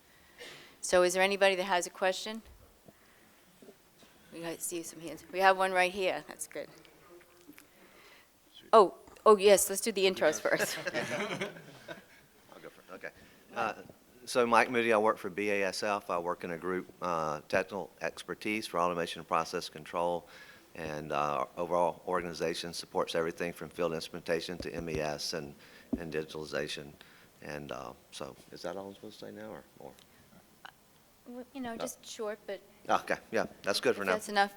So is there anybody that has a question? We see some hands. We have one right here. That's good. Oh yes, let's do the intros first. I'll go first. Okay. So Mike Moody, I work for BASF. I work in a group, technical expertise for automation and process control, and our overall organization supports everything from field instrumentation to MES and digitalization. And so is that all I'm supposed to say now or more? You know, just short, but Okay, yeah, that's good for if now. that's enough.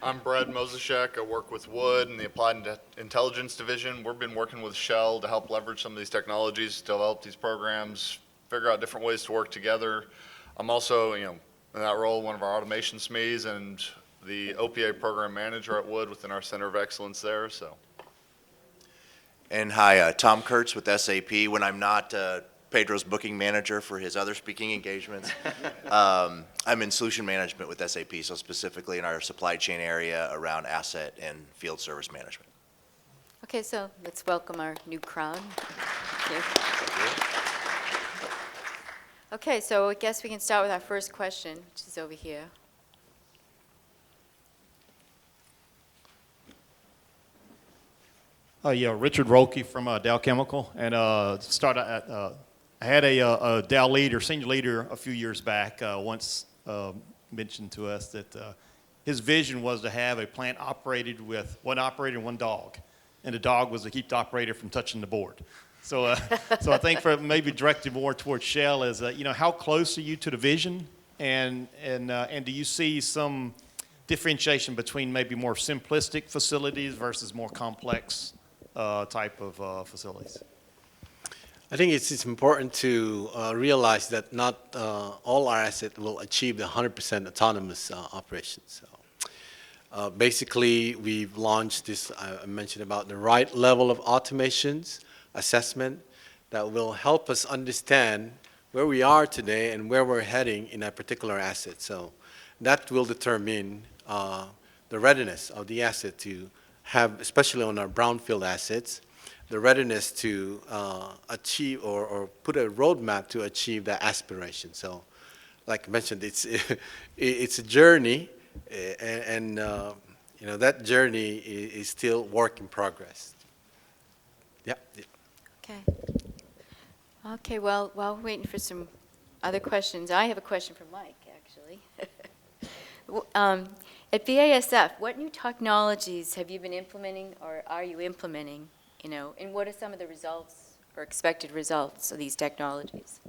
I'm Brad Mozeshek. I work with Wood in the Applied Intelligence Division. We've been working with Shell to help leverage some of these technologies, to develop these programs, figure out different ways to work together. I'm also, in that role, one of our automation SMEs and the OPA program manager at Wood within our Center of Excellence there. So, And hi, Tom Kurtz with SAP. When I'm not Pedro's booking manager for his other speaking engagements, I'm in solution management with SAP, so specifically in our supply chain area around asset and field service management. Okay, so let's welcome our new crowd. Thank you. Okay, so I guess we can start with our first question, which is over here. Yeah, Richard Rolke from Dow Chemical, and I had a Dow leader, senior leader, a few years back once mentioned to us that his vision was to have a plant operated with one operator and one dog, and the dog was to keep the operator from touching the board. So, so I think for maybe directed more towards Shell is, how close are you to the vision, and do you see some differentiation between maybe more simplistic facilities versus more complex type of facilities? I think it's important to realize that not all our assets will achieve the 100% autonomous operation. So basically, we've launched this, I mentioned about the right level of automations assessment that will help us understand where we are today and where we're heading in a particular asset. So that will determine the readiness of the asset to have, especially on our brownfield assets, the readiness to achieve or put a roadmap to achieve that aspiration. So, like I mentioned, it's a journey, and that journey is still work in progress. Yeah. Okay. Okay, well, while we're waiting for some other questions, I have a question for Mike, actually. At BASF, what new technologies have you been implementing or are you implementing? And what are some of the results or expected results of these technologies?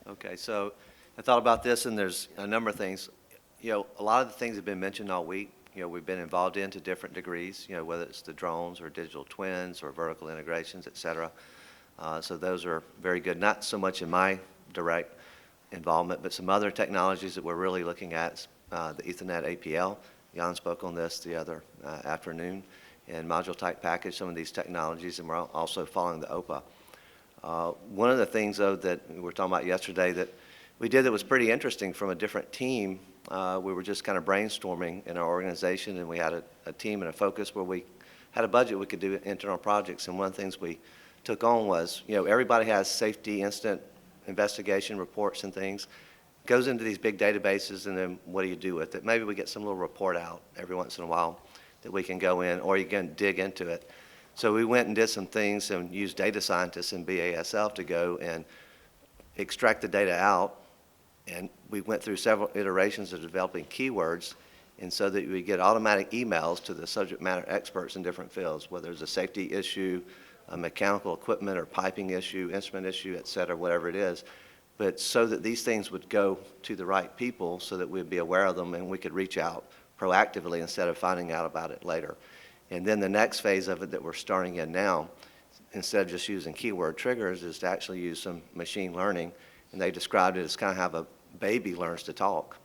Okay, so I thought about this, and there's a number of things. A lot of the things have been mentioned all week. We've been involved in to different degrees, whether it's the drones or digital twins or vertical integrations, et cetera. So those are very good. Not so much in my direct involvement, but some other technologies that we're really looking at, the Ethernet APL. Jan spoke on this the other afternoon. And module type package, some of these technologies, and we're also following the OPA. One of the things, though, that we were talking about yesterday that we did that was pretty interesting from a different team, we were just kind of brainstorming in our organization, and we had a team and a focus where we had a budget we could do internal projects. And one of the things we took on was, everybody has safety incident investigation reports and things. Goes into these big databases, and then what do you do with it? Maybe we get some little report out every once in a while that we can go in, or you can dig into it. So we went and did some things and used data scientists in BASF to go and extract the data out. And we went through several iterations of developing keywords, and so that we get automatic emails to the subject matter experts in different fields, whether it's a safety issue, a mechanical equipment or piping issue, instrument issue, et cetera, whatever it is. But so that these things would go to the right people so that we'd be aware of them and we could reach out proactively instead of finding out about it later. And then the next phase of it that we're starting in now, instead of just using keyword triggers, is to actually use some machine learning. And they described it as kind of how a baby learns to talk.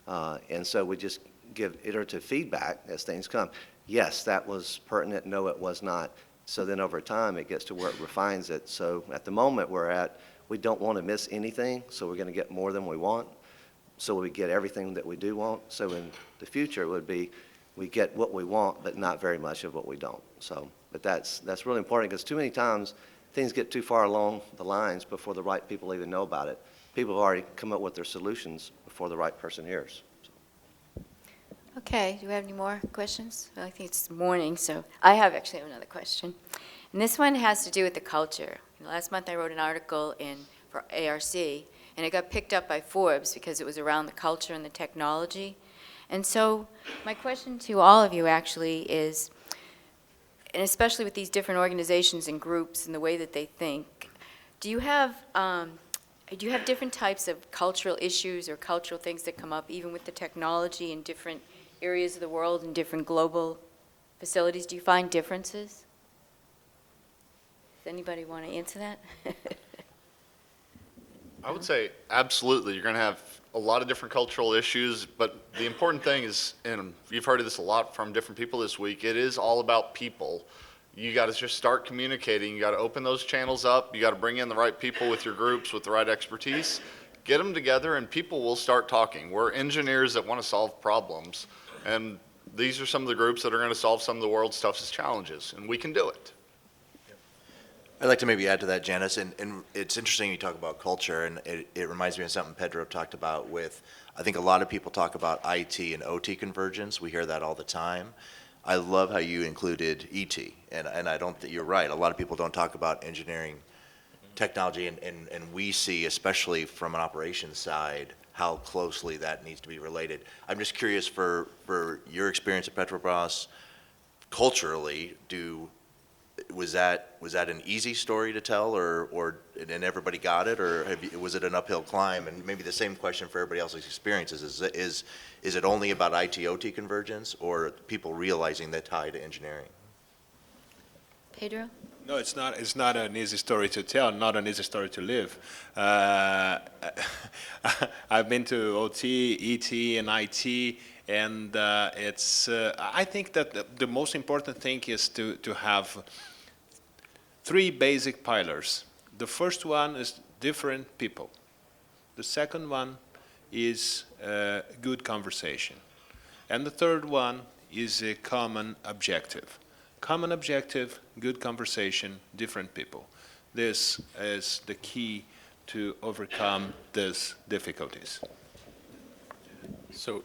And so we just give iterative feedback as things come. Yes, that was pertinent. No, it was not. So then over time, it gets to where it refines it. So at the moment we don't want to miss anything, so we're going to get more than we want. So we get everything that we do want. So in the future, it would be we get what we want, but not very much of what we don't. So, but that's really important, because too many times things get too far along the lines before the right people even know about it. People have already come up with their solutions before the right person hears. Okay, do we have any more questions? Well, I think it's morning, so I actually have another question. And this one has to do with the culture. Last month I wrote an article for ARC, and it got picked up by Forbes because it was around the culture and the technology. And so my question to all of you actually is, and especially with these different organizations and groups and the way that they think, do you have different types of cultural issues or cultural things that come up even with the technology in different areas of the world and different global facilities? Do you find differences? Does anybody want to answer that? I would say absolutely. You're going to have a lot of different cultural issues, but the important thing is, and you've heard of this a lot from different people this week, it is all about people. You got to just start communicating. You got to open those channels up. You got to bring in the right people with your groups with the right expertise. Get them together, and people will start talking. We're engineers that want to solve problems, and these are some of the groups that are going to solve some of the world's toughest challenges, and we can do it. I'd like to maybe add to that, Janice, and it's interesting you talk about culture, and it reminds me of something Pedro talked about with, I think a lot of people talk about IT and OT convergence. We hear that all the time. I love how you included ET, and I don't think you're right. A lot of people don't talk about engineering technology, and we see, especially from an operations side, how closely that needs to be related. I'm just curious for your experience at Petrobras, culturally, was that an easy story to tell, and everybody got it, or was it an uphill climb? And maybe the same question for everybody else's experiences: is it only about IT/OT convergence, or people realizing the tie to engineering? Pedro? No, it's not. It's not an easy story to tell. Not an easy story to live. I've been to OT, ET, and IT, and I think that the most important thing is to have three basic pillars. The first one is different people. The second one is good conversation, and the third one is a common objective. Common objective, good conversation, different people. This is the key to overcome these difficulties. So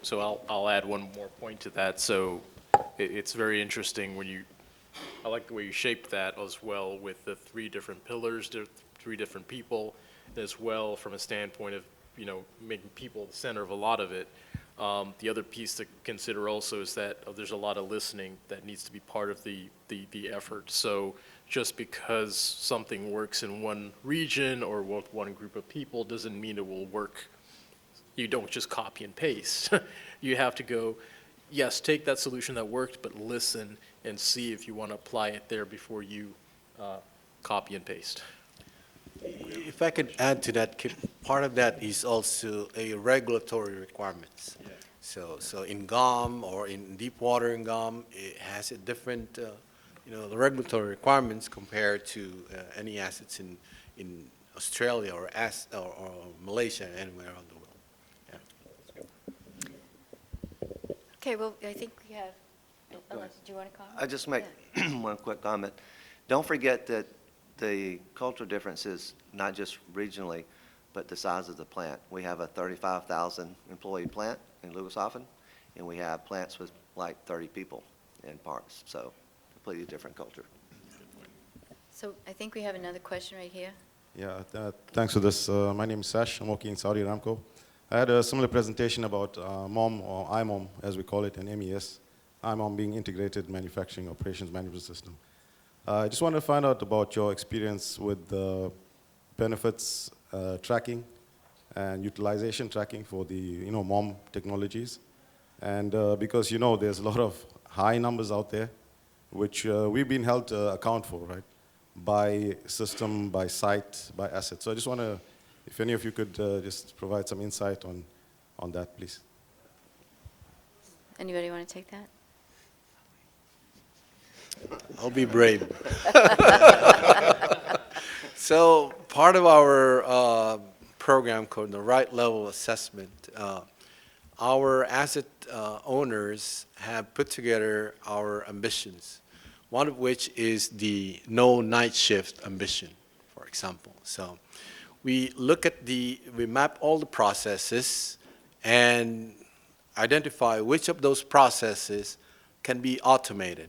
I'll add one more point to that. So it's very interesting I like the way you shaped that as well, with the three different pillars, the three different people, as well from a standpoint of, making people the center of a lot of it. The other piece to consider also is that there's a lot of listening that needs to be part of the effort. So just because something works in one region or with one group of people doesn't mean it will work. You don't just copy and paste. You have to go, yes, take that solution that worked, but listen and see if you want to apply it there before you copy and paste. If I could add to that, part of that is also a regulatory requirements. Yeah. So in GOM or in deep water in GOM, it has a different, the regulatory requirements compared to any assets in Australia or Malaysia, anywhere around the world. Okay, well, I think we have, unless, do you want to comment? I just make one quick comment. Don't forget that the cultural difference is not just regionally, but the size of the plant. We have a 35,000 employee plant in Ludwigshafen, and we have plants with like 30 people in parts, so completely different culture. So I think we have another question right here. Yeah, thanks for this. My name is Sash. I'm working in Saudi Aramco. I had a similar presentation about MOM, or IMOM, as we call it, and MES. IMOM being Integrated Manufacturing Operations Management System. I just wanted to find out about your experience with the benefits tracking and utilization tracking for the MOM technologies. And because there's a lot of high numbers out there, which we've been held to account for, right? By system, by site, by asset. So I just want to, if any of you could just provide some insight on that, please. Anybody want to take that? I'll be brave. So part of our program called the right level assessment, our asset owners have put together our ambitions, one of which is the no night shift ambition, for example. So we we map all the processes and identify which of those processes can be automated.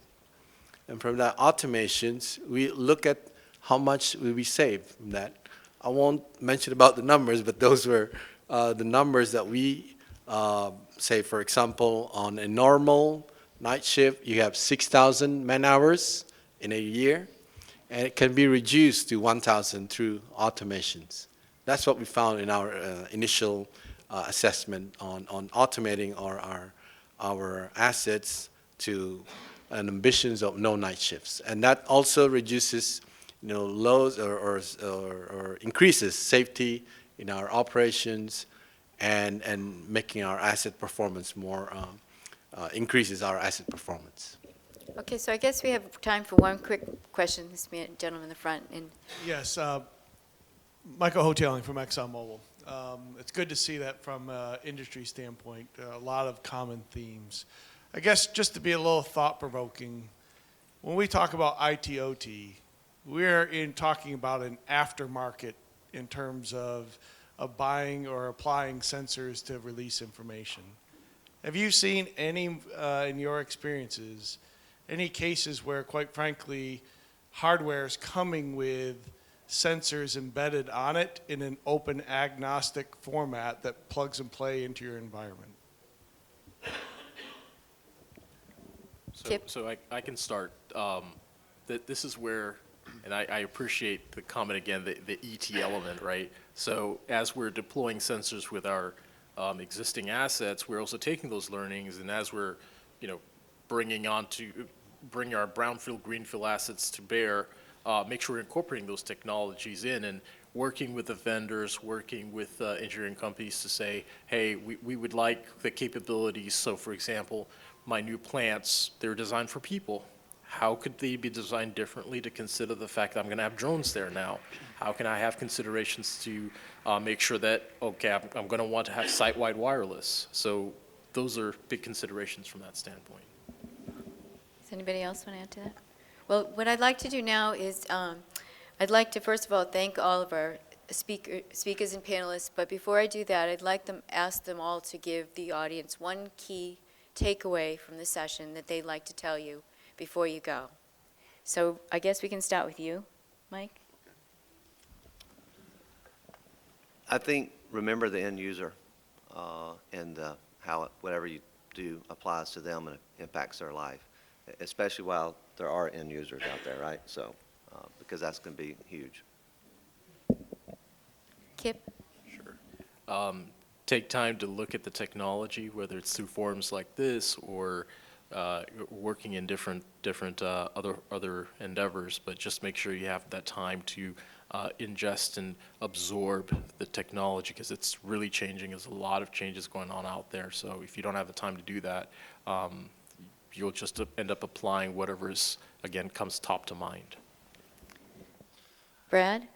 And from that automations, we look at how much will we save from that. I won't mention about the numbers, but those were the numbers that we say, for example, on a normal night shift, you have 6,000 man-hours in a year, and it can be reduced to 1,000 through automations. That's what we found in our initial assessment on automating our assets to and ambitions of no night shifts. And that also reduces lows or increases safety in our operations and making our asset performance more, increases our asset performance. Okay, so I guess we have time for one quick question. This gentleman in the front. And Yes, Michael Hoteling from ExxonMobil. It's good to see that from an industry standpoint, a lot of common themes. I guess just to be a little thought-provoking, when we talk about IT/OT, we're talking about an aftermarket in terms of buying or applying sensors to release information. Have you seen any, in your experiences, any cases where, quite frankly, hardware is coming with sensors embedded on it in an open agnostic format that plugs and play into your environment? So I can start. This is where, and I appreciate the comment again, the ET element, right? So as we're deploying sensors with our existing assets, we're also taking those learnings, and as we're, bringing our brownfield, greenfield assets to bear, make sure we're incorporating those technologies in and working with the vendors, working with engineering companies to say, hey, we would like the capabilities. So for example, my new plants, they're designed for people. How could they be designed differently to consider the fact that I'm going to have drones there now? How can I have considerations to make sure that, okay, I'm going to want to have site-wide wireless? So those are big considerations from that standpoint. Does anybody else want to add to that? Well, what I'd like to do now is I'd like to, first of all, thank all of our speakers and panelists. But before I do that, I'd like to ask them all to give the audience one key takeaway from the session that they'd like to tell you before you go. So I guess we can start with you, Mike. I think remember the end user and how whatever you do applies to them and impacts their life, especially while there are end users out there, right? So because that's going to be huge. Kip? Sure. Take time to look at the technology, whether it's through forums like this or working in different other endeavors, but just make sure you have that time to ingest and absorb the technology, because it's really changing. There's a lot of changes going on out there. So if you don't have the time to do that, you'll just end up applying whatever is, again, comes top to mind. Brad?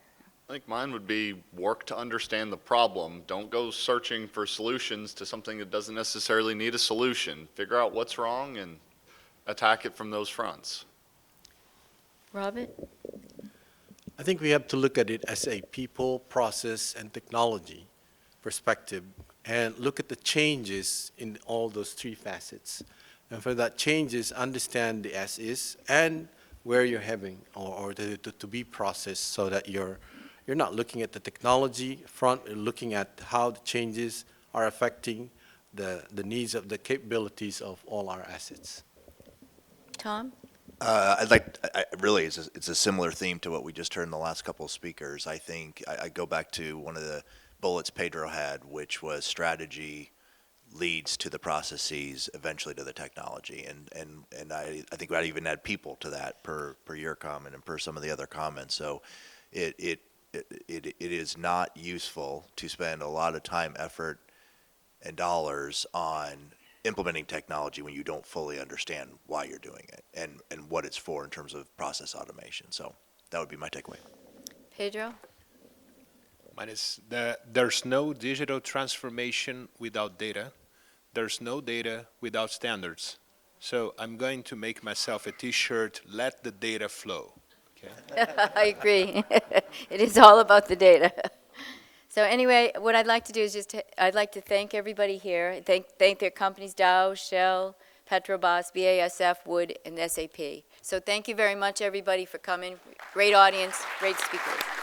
I think mine would be work to understand the problem. Don't go searching for solutions to something that doesn't necessarily need a solution. Figure out what's wrong and attack it from those fronts. Robert? I think we have to look at it as a people, process, and technology perspective and look at the changes in all those three facets. And for that changes, understand the as is and where you're having or to be processed so that you're not looking at the technology front, you're looking at how the changes are affecting the needs of the capabilities of all our assets. Tom? Really, it's a similar theme to what we just heard in the last couple of speakers. I think I go back to one of the bullets Pedro had, which was strategy leads to the processes, eventually to the technology. And I think I'd even add people to that per your comment and per some of the other comments. So it is not useful to spend a lot of time, effort, and dollars on implementing technology when you don't fully understand why you're doing it and what it's for in terms of process automation. So that would be my takeaway. Pedro? Mine is there's no digital transformation without data. There's no data without standards. So I'm going to make myself a T-shirt, let the data flow. Okay? I agree. It is all about the data. So anyway, what I'd like to do is I'd like to thank everybody here, thank their companies, Dow, Shell, Petrobras, BASF, Wood, and SAP. So thank you very much, everybody, for coming. Great audience, great speakers.